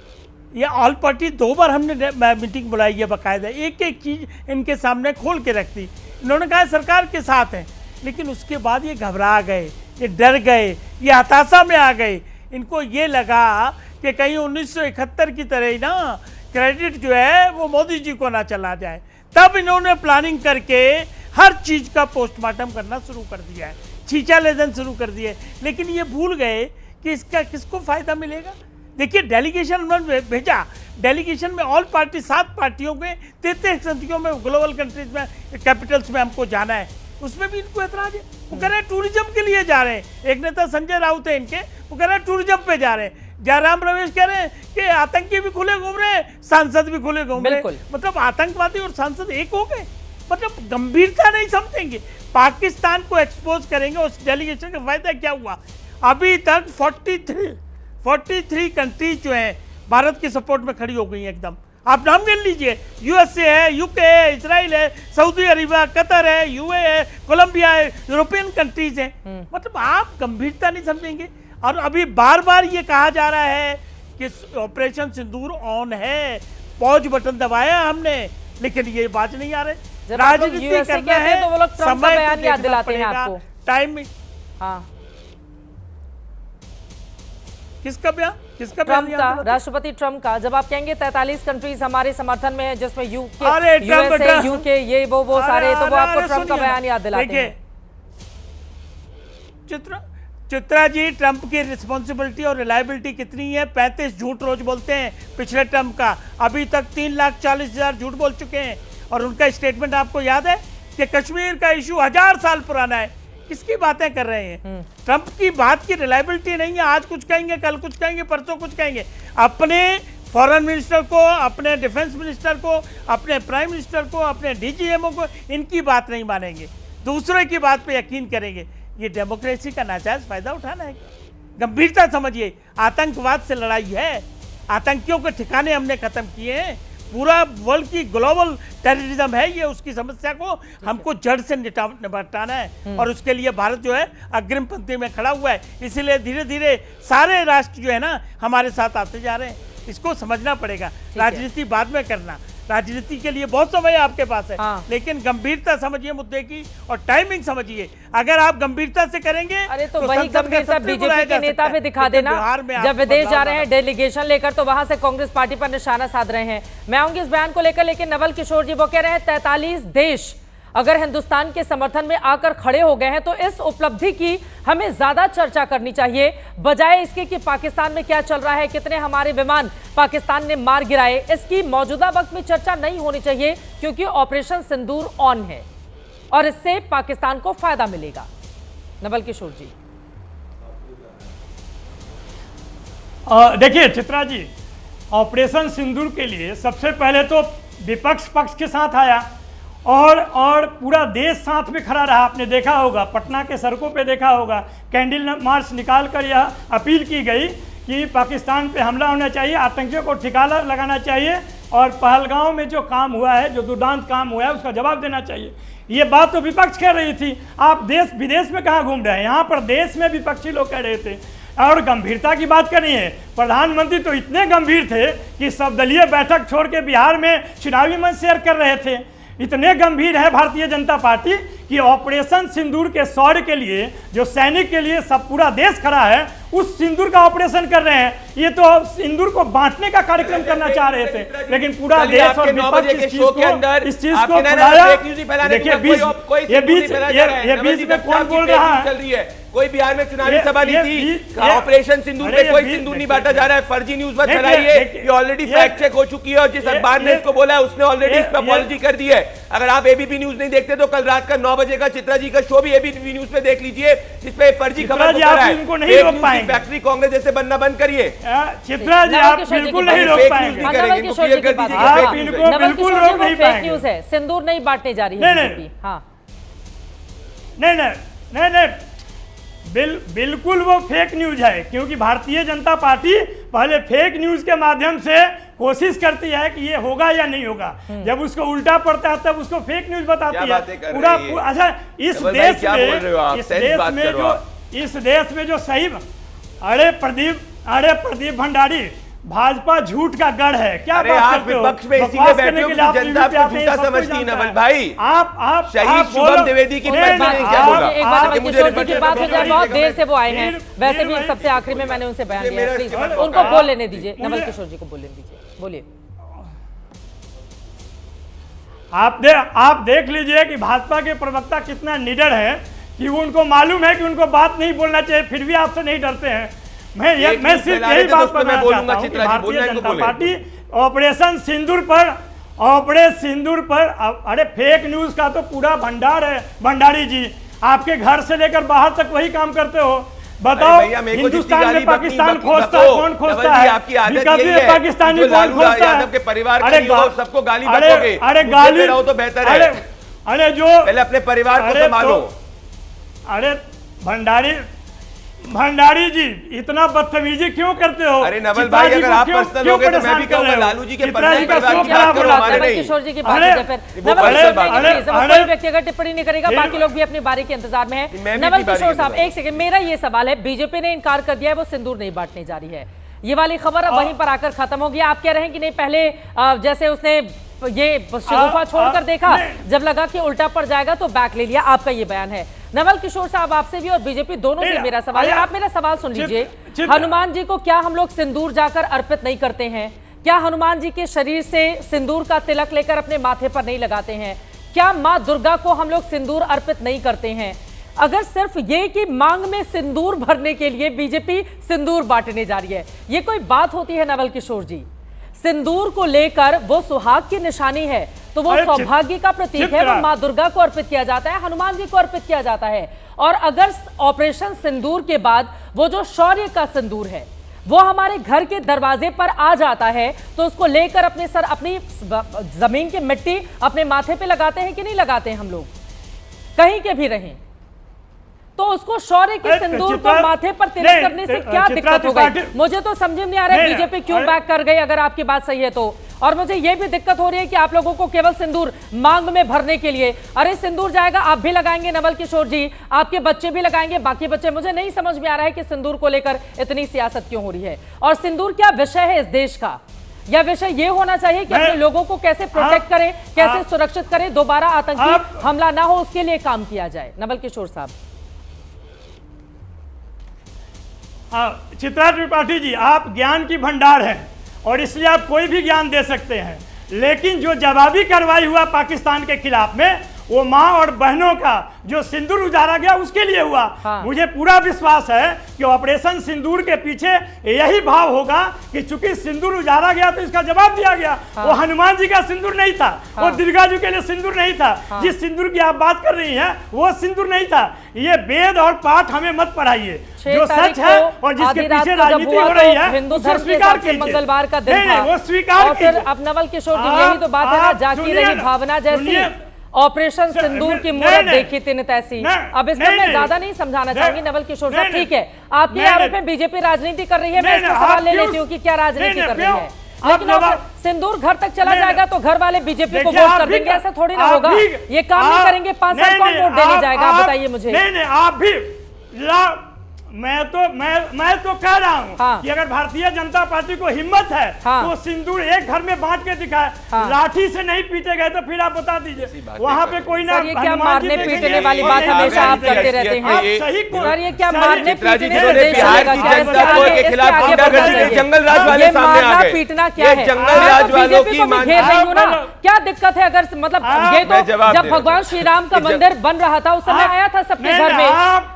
ये ऑल पार्टी 2 बार हमने मीटिंग बुलाई है बाकायदा, एक एक चीज़ इनके सामने खोल के रख दी। इन्होंने कहा सरकार के साथ हैं, लेकिन उसके बाद ये घबरा गए, ये डर गए, ये हताशा में आ गए। इनको ये लगा कि कहीं 1971 की तरह ही ना क्रेडिट जो है वो मोदी जी को ना चला जाए। तब इन्होंने प्लानिंग करके हर चीज़ का पोस्टमार्टम करना शुरू कर दिया है, छींचा लेजन शुरू कर दिए। लेकिन ये भूल गए कि इसका किसको फ़ायदा मिलेगा। देखिए, डेलीगेशन में भेजा, डेलीगेशन में ऑल पार्टी 7 पार्टियों के 33 कंट्रियों में, ग्लोबल कंट्रीज में, कैपिटल्स में हमको जाना है, उसमें भी इनको एतराज है। वो कह रहे हैं टूरिज्म के लिए जा रहे हैं। एक नेता संजय राउत है इनके, वो कह रहे हैं टूरिज्म पे जा रहे हैं। जयराम रमेश कह रहे हैं कि आतंकी भी खुले घूम रहे हैं, सांसद भी खुले घूम रहे हैं। मतलब आतंकवादी और सांसद एक हो गए। मतलब गंभीरता नहीं समझेंगे, पाकिस्तान को एक्सपोज करेंगे। उस डेलीगेशन का फायदा क्या हुआ? अभी तक 43 कंट्रीज जो हैं भारत के सपोर्ट में खड़ी हो गई हैं एकदम। आप नाम गिन लीजिए, यूएसए है, यूके है, इजराइल है, सऊदी अरेबिया, कतर है, यूए है, कोलंबिया है, यूरोपियन कंट्रीज हैं। मतलब आप गंभीरता नहीं समझेंगे। और अभी बार बार ये कहा जा रहा है कि ऑपरेशन सिंदूर ऑन है, पॉज बटन दबाया हमने, लेकिन ये बात नहीं आ रहे। राजनीति करना है तो वो लोग ट्रम्प का बयान याद दिलाते हैं आपको। टाइम में किसका बयान? ट्रम्प का, राष्ट्रपति ट्रम्प का। जब आप कहेंगे 43 कंट्रीज हमारे समर्थन में है, जिसमें यूके, ये वो सारे, तो वो आपको ट्रम्प का बयान याद दिलाते हैं। चित्रा जी, ट्रम्प की रिस्पॉन्सिबिलिटी और रिलायबिलिटी कितनी है? 35 झूठ रोज बोलते हैं पिछले ट्रम्प का। अभी तक 3,40,000 झूठ बोल चुके हैं। और उनका स्टेटमेंट आपको याद है कि कश्मीर का इशू 1000 साल पुराना है। किसकी बातें कर रहे हैं? ट्रंप की बात की रिलायबिलिटी नहीं है। आज कुछ कहेंगे, कल कुछ कहेंगे, परसों कुछ कहेंगे। अपने फॉरेन मिनिस्टर को, अपने डिफेंस मिनिस्टर को, अपने प्राइम मिनिस्टर को, अपने डीजीएमओ को, इनकी बात नहीं मानेंगे, दूसरे की बात पे यकीन करेंगे। ये डेमोक्रेसी का नाजायज फायदा उठाना है। गंभीरता समझिए, आतंकवाद से लड़ाई है। आतंकियों के ठिकाने हमने खत्म किए हैं। पूरा वर्ल्ड की ग्लोबल टेररिज्म है ये। उसकी समस्या को हमको जड़ से निपटाना है और उसके लिए भारत जो है अग्रिम पंक्ति में खड़ा हुआ है। इसीलिए धीरे धीरे सारे राष्ट्र जो है ना हमारे साथ आते जा रहे हैं। इसको समझना पड़ेगा। राजनीति बाद में करना, राजनीति के लिए बहुत समय आपके पास है। लेकिन गंभीरता समझिए मुद्दे की और टाइमिंग समझिए। अगर आप गंभीरता से करेंगे अरे तो वही गंभीरता बीजेपी के नेता भी दिखा देना। जब विदेश जा रहे हैं डेलीगेशन लेकर तो वहां से कांग्रेस पार्टी पर निशाना साध रहे हैं। मैं आऊंगी इस बयान को लेकर, लेकिन नवल किशोर जी वो कह रहे हैं 43 देश अगर हिंदुस्तान के समर्थन में आकर खड़े हो गए हैं तो इस उपलब्धि की हमें ज्यादा चर्चा करनी चाहिए, बजाय इसके कि पाकिस्तान में क्या चल रहा है, कितने हमारे विमान पाकिस्तान ने मार गिराए। इसकी मौजूदा वक्त में चर्चा नहीं होनी चाहिए क्योंकि ऑपरेशन सिंदूर ऑन है और इससे पाकिस्तान को फायदा मिलेगा। नवल किशोर जी देखिए चित्रा जी, ऑपरेशन सिंदूर के लिए सबसे पहले तो विपक्ष पक्ष के साथ आया और पूरा देश साथ में खड़ा रहा। आपने देखा होगा, पटना के सड़कों पे देखा होगा, कैंडल मार्च निकाल कर यह अपील की गई कि पाकिस्तान पे हमला होना चाहिए, आतंकियों को ठिकाना लगाना चाहिए और पहलगांव में जो काम हुआ है, जो दुर्दांत काम हुआ है, उसका जवाब देना चाहिए। ये बात तो विपक्ष कह रही थी। आप देश विदेश में कहाँ घूम रहे हैं? यहाँ पर देश में विपक्षी लोग कह रहे थे। और गंभीरता की बात करिए, प्रधानमंत्री तो इतने गंभीर थे कि सर्वदलीय बैठक छोड़ के बिहार में चुनावी मंच शेयर कर रहे थे। इतने गंभीर है भारतीय जनता पार्टी कि ऑपरेशन सिंदूर के शौर्य के लिए, जो सैनिक के लिए सब पूरा देश खड़ा है, उस सिंदूर का ऑपरेशन कर रहे हैं। ये तो सिंदूर को बांटने का कार्यक्रम करना चाह रहे थे, लेकिन पूरा देश और विपक्ष इस चीज को फैलाया। देखिए ये बीच में कौन बोल रहा है? कोई बिहार में चुनावी सभा नहीं थी। ऑपरेशन सिंदूर में कोई सिंदूर नहीं बांटा जा रहा है। फर्जी न्यूज मत फैलाइए। ये ऑलरेडी फैक्ट चेक हो चुकी है और जिस अखबार ने इसको बोला है उसने ऑलरेडी इस पर अपॉलॉजी कर दी है। अगर आप एबीपी न्यूज नहीं देखते तो कल रात का 9 बजे का चित्रा जी का शो भी एबीपी न्यूज पे देख लीजिए, जिसपे फर्जी खबर फैक्ट्री कांग्रेस जैसे बनना बंद करिए। चित्रा जी आप बिल्कुल नहीं रोक पाएंगे। फेक न्यूज है, सिंदूर नहीं बांटने जा रही है। नहीं, बिल्कुल वो फेक न्यूज है, क्योंकि भारतीय जनता पार्टी पहले फेक न्यूज के माध्यम से कोशिश करती है कि ये होगा या नहीं होगा। जब उसको उल्टा पड़ता है तब उसको फेक न्यूज बताती है। पूरा अच्छा, इस देश में जो सही, अरे प्रदीप भंडारी, भाजपा झूठ का गढ़ है। क्या बात करते हो? विपक्ष में इसीलिए बैठे हो कि जनता को झूठा समझती है। नवल भाई, आप शहीद शुभम द्विवेदी की एक बार किशोर जी की बात हो जाए, बहुत देर से वो आए हैं। वैसे भी सबसे आखिरी में मैंने उनसे बयान दिया, प्लीज उनको बोल लेने दीजिए। नवल किशोर जी को बोल लेने दीजिए, बोलिए। आप देख लीजिए कि भाजपा के प्रवक्ता कितना निडर है कि उनको मालूम है कि उनको बात नहीं बोलना चाहिए, फिर भी आपसे नहीं डरते हैं। मैं सिर्फ यही बात करना चाहता हूं कि भारतीय जनता पार्टी ऑपरेशन सिंदूर पर अरे फेक न्यूज का तो पूरा भंडार है। भंडारी जी, आपके घर से लेकर बाहर तक वही काम करते हो। बताओ, हिंदुस्तान में पाकिस्तान खोजता है, कौन खोजता है? पाकिस्तानी कौन खोजता है? सबको गाली बकोगे, अरे गाली रहो तो बेहतर है। अरे जो पहले अपने परिवार को संभालो। अरे भंडारी जी, इतना बदतमीजी क्यों करते हो? अरे नवल भाई, अगर आप पर्सनल हो गए तो मैं भी कहूंगा लालू जी के पर्सनल परिवार की बात करो, हमारे नहीं। किशोर जी की बात है, फिर कोई व्यक्तिगत टिप्पणी नहीं करेगा, बाकी लोग भी अपनी बारी के इंतजार में हैं। नवल किशोर साहब, एक सेकंड, मेरा ये सवाल है, बीजेपी ने इनकार कर दिया है वो सिंदूर नहीं बांटने जा रही है, ये वाली खबर अब वहीं पर आकर खत्म हो गया। आप कह रहे हैं कि नहीं, पहले जैसे उसने ये शगुफा छोड़कर देखा, जब लगा कि उल्टा पड़ जाएगा तो बैक ले लिया, आपका ये बयान है। नवल किशोर साहब, आपसे भी और बीजेपी दोनों से मेरा सवाल है, आप मेरा सवाल सुन लीजिए। हनुमान जी को क्या हम लोग सिंदूर जाकर अर्पित नहीं करते हैं? क्या हनुमान जी के शरीर से सिंदूर का तिलक लेकर अपने माथे पर नहीं लगाते हैं? क्या माँ दुर्गा को हम लोग सिंदूर अर्पित नहीं करते हैं? अगर सिर्फ ये कि मांग में सिंदूर भरने के लिए बीजेपी सिंदूर बांटने जा रही है, ये कोई बात होती है नवल किशोर जी? सिंदूर को लेकर वो सुहाग की निशानी है, तो वो सौभाग्य का प्रतीक है, वो माँ दुर्गा को अर्पित किया जाता है, हनुमान जी को अर्पित किया जाता है। और अगर ऑपरेशन सिंदूर के बाद वो जो शौर्य का सिंदूर है वो हमारे घर के दरवाजे पर आ जाता है, तो उसको लेकर अपने सर, अपनी जमीन की मिट्टी अपने माथे पे लगाते हैं कि नहीं लगाते हैं? हम लोग कहीं के भी रहें तो उसको शौर्य के सिंदूर को माथे पर तिलक करने से क्या दिक्कत हो गई? मुझे तो समझ में नहीं आ रहा है बीजेपी क्यों बैक कर गई, अगर आपकी बात सही है तो। और मुझे यह भी दिक्कत हो रही है कि आप लोगों को केवल सिंदूर मांग में भरने के लिए, अरे सिंदूर जाएगा, आप भी लगाएंगे नवल किशोर जी, आपके बच्चे भी लगाएंगे, बाकी बच्चे। मुझे नहीं समझ में आ रहा है कि सिंदूर को लेकर इतनी सियासत क्यों हो रही है, और सिंदूर क्या विषय है इस देश का? यह विषय ये होना चाहिए कि अपने लोगों को कैसे प्रोटेक्ट करें, कैसे सुरक्षित करें, दोबारा आतंकी हमला ना हो, उसके लिए काम किया जाए। नवल किशोर साहब। चित्रा त्रिपाठी जी, आप ज्ञान की भंडार हैं और इसलिए आप कोई भी ज्ञान दे सकते हैं, लेकिन जो जवाबी कार्रवाई हुआ पाकिस्तान के खिलाफ में, वो माँ और बहनों का जो सिंदूर उजाड़ा गया उसके लिए हुआ। मुझे पूरा विश्वास है कि ऑपरेशन सिंदूर के पीछे यही भाव होगा कि चूंकि सिंदूर उजाड़ा गया तो इसका जवाब दिया गया। वो हनुमान जी का सिंदूर नहीं था, वो दुर्गा जी के लिए सिंदूर नहीं था। जिस सिंदूर की आप बात कर रही हैं वो सिंदूर नहीं था। ये वेद और पाठ हमें मत पढ़ाइए, जो सच है और जिसके पीछे राजनीति हो रही है हिंदू धर्म के हिसाब से मंगलवार का दिन था, वो स्वीकार और फिर अब नवल किशोर जी, यही तो बात है ना, जागी रही भावना जैसी ऑपरेशन सिंदूर की मूर्त देखी तीन तैसी। अब इसमें मैं ज्यादा नहीं समझाना चाहूंगी नवल किशोर साहब, ठीक है, आपके आरोप में बीजेपी राजनीति कर रही है, मैं इसका सवाल ले लेती हूँ कि क्या राजनीति कर रही है, लेकिन अब सिंदूर घर तक चला जाएगा तो घर वाले बीजेपी को वोट कर देंगे, ऐसा थोड़ी ना होगा। ये काम नहीं करेंगे, 5 साल कौन वोट देने जाएगा, आप बताइए मुझे। नहीं, आप भी मैं तो कह रहा हूँ कि अगर भारतीय जनता पार्टी को हिम्मत है तो सिंदूर एक घर में बांट के दिखाए। लाठी से नहीं पीटे गए तो फिर आप बता दीजिए वहाँ पे कोई ना। ये क्या मारने पीटने वाली बात हमेशा आप करते रहते हैं सर, ये क्या मारने पीटने से देश चलेगा क्या? जंगल राज वाले सामने आ गए, पीटना क्या है? जंगल राज वालों की घेर रही हूँ ना, क्या दिक्कत है? अगर मतलब ये तो जब भगवान श्री राम का मंदिर बन रहा था उस समय आया था सबके घर में,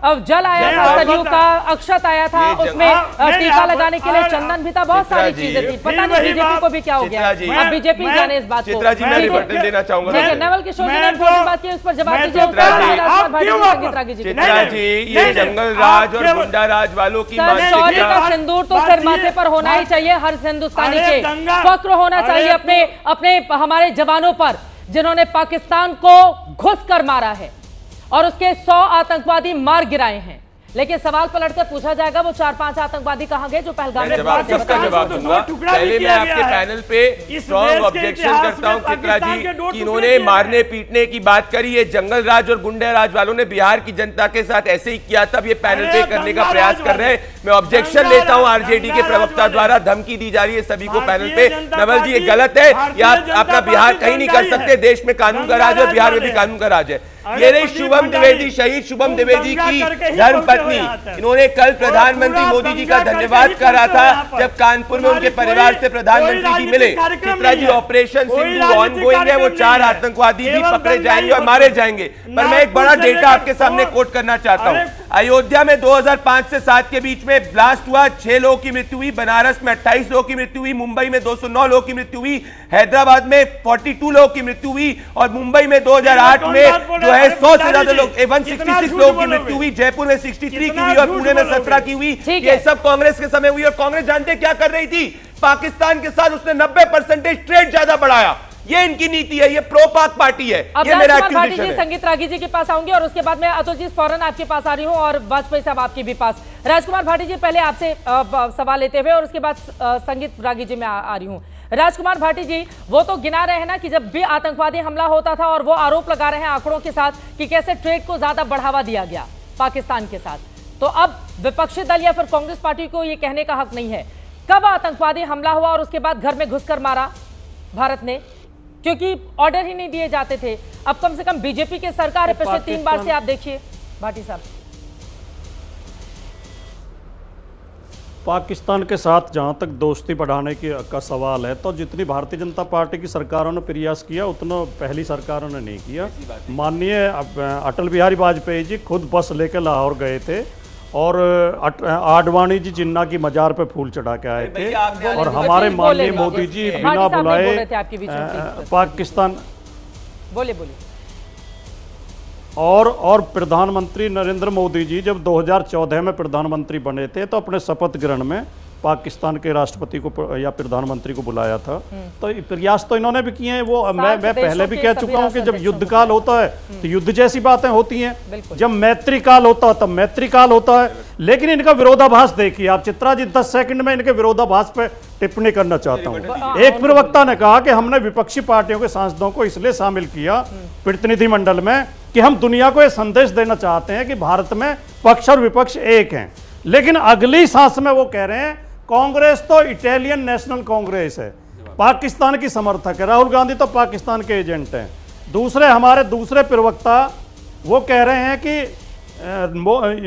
अब जल आया था, सरयू का अक्षत आया था, उसमें टीका लगाने के लिए चंदन भी था, बहुत सारी चीजें थी। पता नहीं बीजेपी को भी क्या हो गया, अब बीजेपी जाने इस बात को। चित्रा जी, मैं रिबर्टल देना चाहूंगा। नवल किशोर जी ने बात की, उस पर जवाब दीजिए। चित्रा जी, ये जंगल राज और गुंडा राज वालों की शौर्य का सिंदूर तो सिर माथे पर होना ही चाहिए, हर हिंदुस्तानी के फक्र होना चाहिए अपने हमारे जवानों पर, जिन्होंने पाकिस्तान को घुस कर मारा है और उसके 100 आतंकवादी मार गिराए हैं। लेकिन सवाल पलटकर पूछा जाएगा वो 4-5 आतंकवादी कहां गए जो पहलगाम में जवाब दूंगा। पहले मैं आपके पैनल पे स्ट्रॉन्ग ऑब्जेक्शन करता हूं चित्रा जी कि इन्होंने मारने पीटने की बात करी है। जंगल राज और गुंडा राज वालों ने बिहार की जनता के साथ ऐसे ही किया था, ये पैनल पे करने का प्रयास कर रहे हैं। मैं ऑब्जेक्शन लेता हूं, आरजेडी के प्रवक्ता द्वारा धमकी दी जा रही है सभी को पैनल पे। नवल जी, ये गलत है, या अपना बिहार कहीं नहीं कर सकते, देश में कानून का राज है, बिहार में भी कानून का राज है। ये रही शुभम द्विवेदी, शहीद शुभम द्विवेदी की धर्मपत्नी। इन्होंने कल प्रधानमंत्री मोदी जी का धन्यवाद करा था जब कानपुर में उनके परिवार से प्रधानमंत्री जी मिले। चित्रा जी, ऑपरेशन सिंदूर ऑनगोइंग है, वो 4 आतंकवादी भी पकड़े जाएंगे और मारे जाएंगे। पर मैं एक बड़ा डेटा आपके सामने कोट करना चाहता हूं। अयोध्या में 2005 से 7 के बीच में ब्लास्ट हुआ, 6 लोगों की मृत्यु हुई, बनारस में 28 लोगों की मृत्यु हुई, मुंबई में 209 लोगों की मृत्यु हुई, हैदराबाद में 42 लोगों की मृत्यु हुई, और मुंबई में 2008 में जो है 100 से ज्यादा लोग 166 लोगों की मृत्यु हुई, जयपुर में 63 की हुई और पुणे में 17 की हुई। ये सब कांग्रेस के समय हुई, और कांग्रेस जानते क्या कर रही थी? पाकिस्तान के साथ उसने 90% ट्रेड ज्यादा बढ़ाया। ये इनकी नीति है, ये प्रो पाक पार्टी है। ये मेरा भाटी जी, संगीत रागी जी के पास आऊंगी और उसके बाद मैं अतुल जी फौरन आपके पास आ रही हूं, और वाजपेयी साहब आपके भी पास। राजकुमार भाटी जी, पहले आपसे सवाल लेते हुए और उसके बाद संगीत रागी जी में आ रही हूं। राजकुमार भाटी जी, वो तो गिना रहे हैं ना कि जब भी आतंकवादी हमला होता था, और वो आरोप लगा रहे हैं आंकड़ों के साथ कि कैसे ट्रेड को ज्यादा बढ़ावा दिया गया पाकिस्तान के साथ। तो अब विपक्षी दल या फिर कांग्रेस पार्टी को ये कहने का हक नहीं है कब आतंकवादी हमला हुआ और उसके बाद घर में घुसकर मारा भारत ने, क्योंकि ऑर्डर ही नहीं दिए जाते थे। अब कम से कम बीजेपी की सरकार है, पिछले 3 बार से आप देखिए भाटी साहब। पाकिस्तान के साथ जहां तक दोस्ती बढ़ाने का सवाल है, तो जितनी भारतीय जनता पार्टी की सरकारों ने प्रयास किया उतना पहली सरकारों ने नहीं किया। माननीय अटल बिहारी वाजपेयी जी खुद बस लेकर लाहौर गए थे और आडवाणी जी जिन्ना की मजार पे फूल चढ़ा के आए थे और हमारे माननीय मोदी जी बिना बुलाए पाकिस्तान बोले और प्रधानमंत्री नरेंद्र मोदी जी जब 2014 में प्रधानमंत्री बने थे तो अपने शपथ ग्रहण में पाकिस्तान के राष्ट्रपति को या प्रधानमंत्री को बुलाया था। तो प्रयास तो इन्होंने भी किए हैं। वो मैं पहले भी कह चुका हूं कि जब युद्ध काल होता है तो युद्ध जैसी बातें होती हैं, जब मैत्री काल होता है तब मैत्री काल होता है। लेकिन इनका विरोधाभास देखिए आप। चित्रा जी 10 सेकंड में इनके विरोधाभास पे टिप्पणी करना चाहता हूं। एक प्रवक्ता ने कहा कि हमने विपक्षी पार्टियों के सांसदों को इसलिए शामिल किया प्रतिनिधिमंडल में कि हम दुनिया को यह संदेश देना चाहते हैं कि भारत में पक्ष और विपक्ष एक हैं। लेकिन अगली सांस में वो कह रहे हैं कांग्रेस तो इटालियन नेशनल कांग्रेस है, पाकिस्तान की समर्थक है, राहुल गांधी तो पाकिस्तान के एजेंट हैं। हमारे दूसरे प्रवक्ता वो कह रहे हैं कि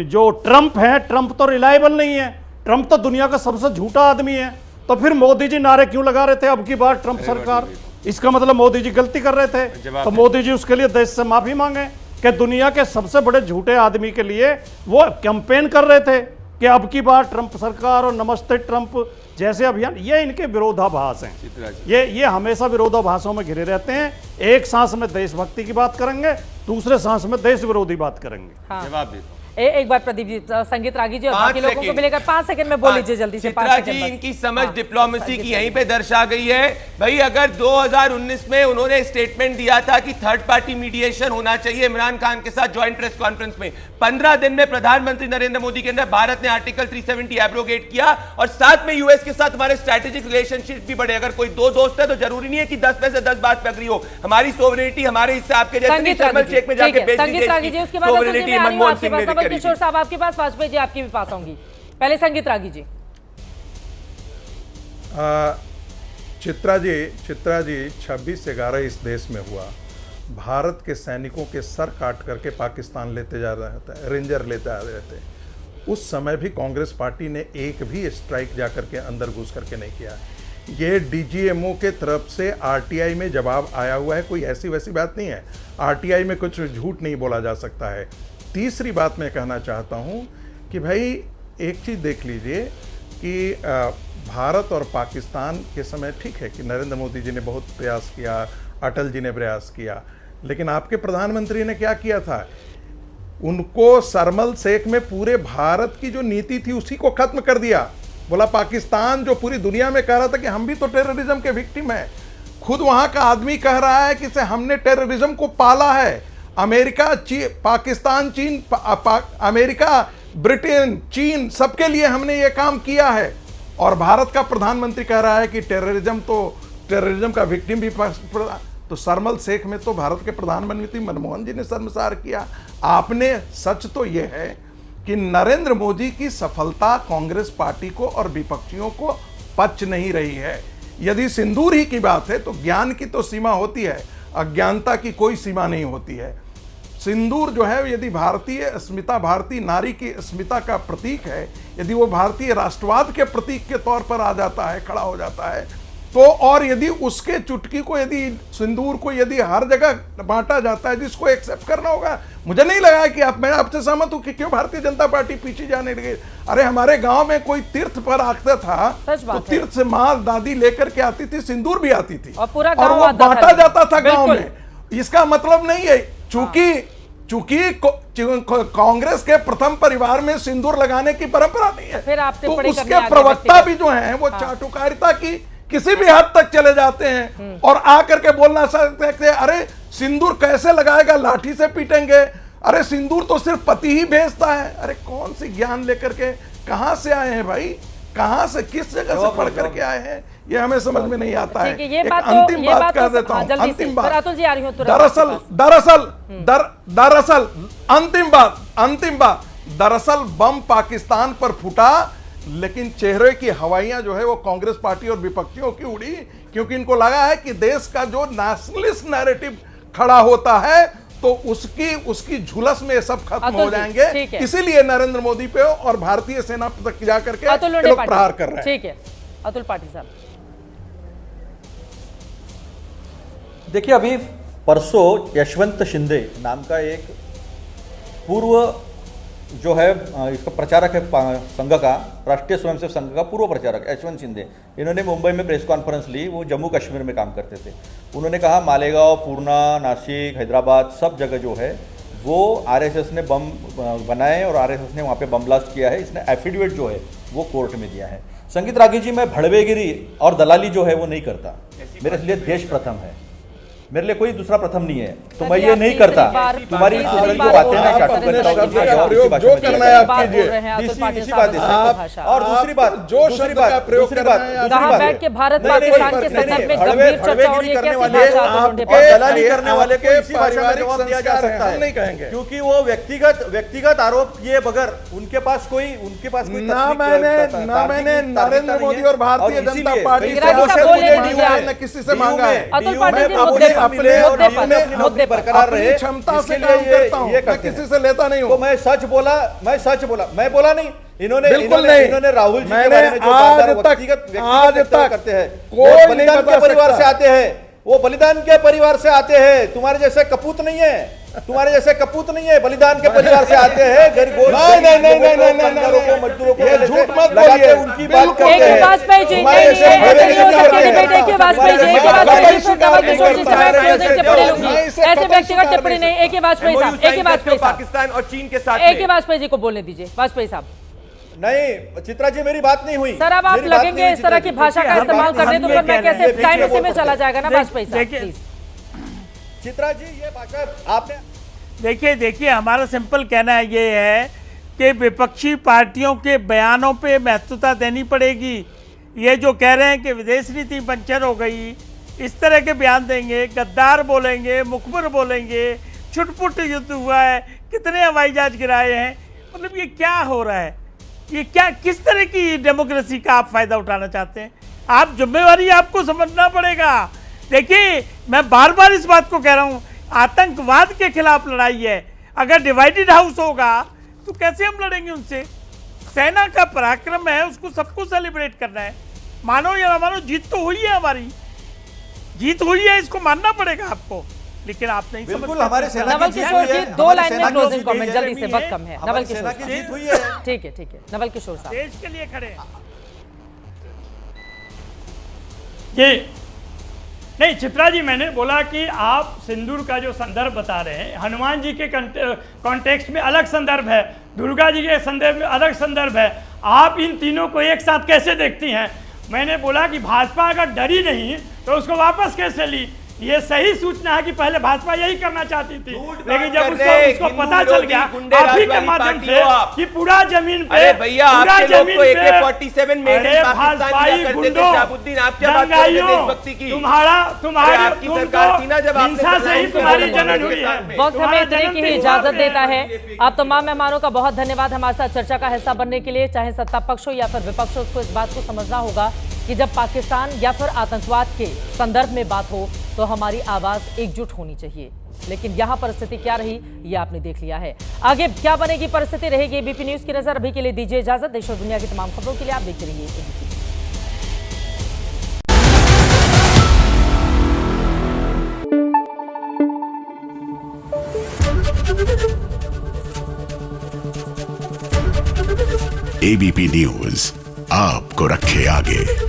जो ट्रंप है, ट्रंप तो रिलायबल नहीं है, ट्रंप तो दुनिया का सबसे झूठा आदमी है। तो फिर मोदी जी नारे क्यों लगा रहे थे अब की बार ट्रंप सरकार? इसका मतलब मोदी जी गलती कर रहे थे। तो मोदी जी उसके लिए देश से माफी मांगे कि दुनिया के सबसे बड़े झूठे आदमी के लिए वो कैंपेन कर रहे थे कि अब की बार ट्रंप सरकार और नमस्ते ट्रंप जैसे अभियान। ये इनके विरोधाभास हैं। ये हमेशा विरोधाभासों में घिरे रहते हैं। एक सांस में देशभक्ति की बात करेंगे, दूसरे सांस में देश विरोधी बात करेंगे। हाँ। जवाब दे एक बार प्रदीप जी, संगीत रागी जी और बाकी लोगों को मिलेगा 5 सेकंड में बोल लीजिए जल्दी से। 5 सेकंड बस। इनकी समझ डिप्लोमेसी की यहीं पे दर्शा गई है। भाई अगर 2019 में उन्होंने स्टेटमेंट दिया था कि थर्ड पार्टी मीडिएशन होना चाहिए इमरान खान के साथ ज्वाइंट प्रेस कॉन्फ्रेंस में, 15 दिन में प्रधानमंत्री नरेंद्र मोदी के अंदर भारत ने आर्टिकल 370 एब्रोगेट किया और साथ में यूएस के साथ हमारे स्ट्रेटेजिक रिलेशनशिप भी बढ़े। अगर कोई 2 दोस्त है तो जरूरी नहीं है कि 10 में से 10 बात पे अग्री हो। हमारी सोवरेनिटी हमारे हिस्से आपके जैसे थर्मल चेक में जाके बेच दीजिए। सोवरेनिटी मनमोहन सिंह ने करी। किशोर साहब आपके पास, वाजपेयी जी आपके भी पास आऊंगी। पहले संगीत रागी जी। चित्रा जी 26/11 इस देश में हुआ। भारत के सैनिकों के सर काट करके पाकिस्तान लेते जा रहे थे, रेंजर लेते आ रहे थे। उस समय भी कांग्रेस पार्टी ने एक भी स्ट्राइक जाकर के अंदर घुस करके नहीं किया। ये डीजीएमओ के तरफ से आरटीआई में जवाब आया हुआ है, कोई ऐसी वैसी बात नहीं है। आरटीआई में कुछ झूठ नहीं बोला जा सकता है। तीसरी बात मैं कहना चाहता हूँ कि भाई एक चीज़ देख लीजिए कि भारत और पाकिस्तान के समय ठीक है कि नरेंद्र मोदी जी ने बहुत प्रयास किया, अटल जी ने प्रयास किया, लेकिन आपके प्रधानमंत्री ने क्या किया था? उनको सरमल शेख में पूरे भारत की जो नीति थी उसी को खत्म कर दिया। बोला पाकिस्तान जो पूरी दुनिया में कह रहा था कि हम भी तो टेररिज्म के विक्टिम हैं, खुद वहाँ का आदमी कह रहा है कि हमने टेररिज्म को पाला है। अमेरिका, पाकिस्तान, चीन, अमेरिका, ब्रिटेन, चीन, सबके लिए हमने ये काम किया है। और भारत का प्रधानमंत्री कह रहा है कि टेररिज्म का विक्टिम भी तो सरमल शेख में तो भारत के प्रधानमंत्री मनमोहन जी ने शर्मसार किया। आपने सच तो यह है कि नरेंद्र मोदी की सफलता कांग्रेस पार्टी को और विपक्षियों को पच नहीं रही है। यदि सिंदूर ही की बात है तो ज्ञान की तो सीमा होती है, अज्ञानता की कोई सीमा नहीं होती है। सिंदूर जो है यदि भारतीय अस्मिता, भारतीय नारी की अस्मिता का प्रतीक है, यदि वो भारतीय राष्ट्रवाद के प्रतीक के तौर पर आ जाता है, खड़ा हो जाता है, तो और यदि उसके चुटकी को, यदि सिंदूर को यदि हर जगह बांटा जाता है, जिसको एक्सेप्ट करना होगा। मुझे नहीं लगा कि मैं आपसे सहमत हूं कि क्यों भारतीय जनता पार्टी पीछे जाने लगी। अरे हमारे गांव में कोई तीर्थ पर आता था तो तीर्थ से माँ दादी लेकर के आती थी, सिंदूर भी आती थी और वो बांटा जाता था गांव में। इसका मतलब नहीं है चूंकि कांग्रेस के प्रथम परिवार में सिंदूर लगाने की परंपरा नहीं है, तो उसके प्रवक्ता भी जो हैं वो चाटुकारिता की किसी भी हद तक चले जाते हैं और आकर के बोलना सकते हैं अरे सिंदूर कैसे लगाएगा, लाठी से पीटेंगे, अरे सिंदूर तो सिर्फ पति ही भेजता है। अरे कौन सी ज्ञान लेकर के कहां से आए हैं भाई, कहां से, किस जगह से पढ़ करके आए हैं, ये हमें समझ में नहीं आता है। एक अंतिम बात कह देता हूं, अंतिम बात, दरअसल अंतिम बात दरअसल बम पाकिस्तान पर फूटा, लेकिन चेहरे की हवाइयां जो है वो कांग्रेस पार्टी और विपक्षियों की उड़ी, क्योंकि इनको लगा है कि देश का जो नेशनलिस्ट नैरेटिव खड़ा होता है तो उसकी झुलस में सब खत्म हो जाएंगे। इसीलिए नरेंद्र मोदी पे और भारतीय सेना तक जाकर के लोग प्रहार कर रहे हैं। ठीक है, अतुल पाटिल साहब। देखिए, अभी परसों यशवंत शिंदे नाम का एक पूर्व जो है इसका प्रचारक है संघ का, राष्ट्रीय स्वयंसेवक संघ का पूर्व प्रचारक यशवंत शिंदे, इन्होंने मुंबई में प्रेस कॉन्फ्रेंस ली। वो जम्मू कश्मीर में काम करते थे। उन्होंने कहा मालेगांव, पूर्णा, नासिक, हैदराबाद सब जगह जो है वो आरएसएस ने बम बनाए और आरएसएस ने वहाँ पे बम ब्लास्ट किया है। इसने एफिडेविट जो है वो कोर्ट में दिया है। संगीत रागी जी, मैं भड़वेगिरी और दलाली जो है वो नहीं करता। मेरे लिए देश प्रथम है, मेरे लिए कोई दूसरा प्रथम नहीं है, तो मैं ये नहीं करता। तुम्हारी जो बातें हैं जो करना है आप कीजिए। इसी बात है। और दूसरी बात बैठ के भारत पाकिस्तान के संदर्भ में गंभीर चर्चा हो रही है, कैसे दलाली करने वाले को इसी भाषा में जवाब दिया जा सकता है, नहीं कहेंगे, क्योंकि वो व्यक्तिगत आरोप किए बगैर उनके पास कोई ना मैंने नरेंद्र मोदी और भारतीय जनता पार्टी से किसी से मांगा है। अपने बरकरार रहे, क्षमता से काम करता हूं, मैं किसी से लेता नहीं हूं। तो मैं सच बोला, मैं बोला नहीं। इन्होंने राहुल जी के बारे में जो आज तक करते हैं, वो बलिदान के परिवार से आते हैं, वो बलिदान के परिवार से आते हैं। तुम्हारे जैसे कपूत नहीं है, बलिदान के परिवार से आते हैं। गरीब मजदूरों को झूठ मत बोलिए, उनकी बात करते हैं। ऐसे व्यक्तिगत टिप्पणी नहीं। एक वाजपेयी पाकिस्तान और चीन के साथ एक वाजपेयी जी को बोलने दीजिए। वाजपेयी साहब नहीं, चित्रा जी मेरी बात नहीं हुई सर। अब आप लगेंगे इस तरह की भाषा का इस्तेमाल करने, तो फिर मैं कैसे टाइम ऐसे में चला जाएगा ना वाजपेयी साहब। चित्रा जी ये भाषा आपने देखिए हमारा सिंपल कहना है ये है कि विपक्षी पार्टियों के बयानों पे महत्वता देनी पड़ेगी। ये जो कह रहे हैं कि विदेश नीति पंचर हो गई, इस तरह के बयान देंगे, गद्दार बोलेंगे, मुखबिर बोलेंगे, छुटपुट युद्ध हुआ है, कितने हवाई जहाज गिराए हैं, मतलब ये क्या हो रहा है? ये क्या, किस तरह की डेमोक्रेसी का आप फायदा उठाना चाहते हैं? आप जिम्मेवारी आपको समझना पड़ेगा। देखिए मैं बार बार इस बात को कह रहा हूं, आतंकवाद के खिलाफ लड़ाई है। अगर डिवाइडेड हाउस होगा तो कैसे हम लड़ेंगे उनसे? सेना का पराक्रम है, उसको सबको सेलिब्रेट करना है। मानो या ना मानो, जीत तो हुई है, हमारी जीत हुई है, इसको मानना पड़ेगा आपको। लेकिन आप नहीं समझते। हमारे सेना नवल किशोर जी 2 लाइन में क्लोजिंग कमेंट जल्दी से, वक्त कम है। नवल किशोर की जीत हुई है। ठीक है नवल किशोर साहब, देश के लिए खड़े हैं। ये नहीं चित्रा जी, मैंने बोला कि आप सिंदूर का जो संदर्भ बता रहे हैं, हनुमान जी के कॉन्टेक्स्ट में अलग संदर्भ है, दुर्गा जी के संदर्भ में अलग संदर्भ है। आप इन तीनों को एक साथ कैसे देखती हैं? मैंने बोला कि भाजपा अगर डरी नहीं तो उसको वापस कैसे ली? ये सही सूचना है कि पहले भाजपा यही करना चाहती थी, लेकिन जब उसको पता चल गया आप ही के माध्यम से कि पूरा जमीन पे, पूरा जमीन पे भाजपाई गुंडों, दंगाइयों, तुम्हारी हिंसा से ही तुम्हारी जनन हुई है। वक्त हमें इतने की ही इजाजत देता है। आप तमाम मेहमानों का बहुत धन्यवाद हमारे साथ चर्चा का हिस्सा बनने के लिए। चाहे सत्ता पक्ष हो या फिर विपक्ष हो, उसको इस बात को समझना होगा कि जब पाकिस्तान या फिर आतंकवाद के संदर्भ में बात हो तो हमारी आवाज एकजुट होनी चाहिए। लेकिन यहां परिस्थिति क्या रही ये आपने देख लिया है। आगे क्या बनेगी परिस्थिति रहेगी एबीपी न्यूज की नजर। अभी के लिए दीजिए इजाजत। देश और दुनिया की तमाम खबरों के लिए आप देखते रहिए एबीपी न्यूज, आपको रखे आगे।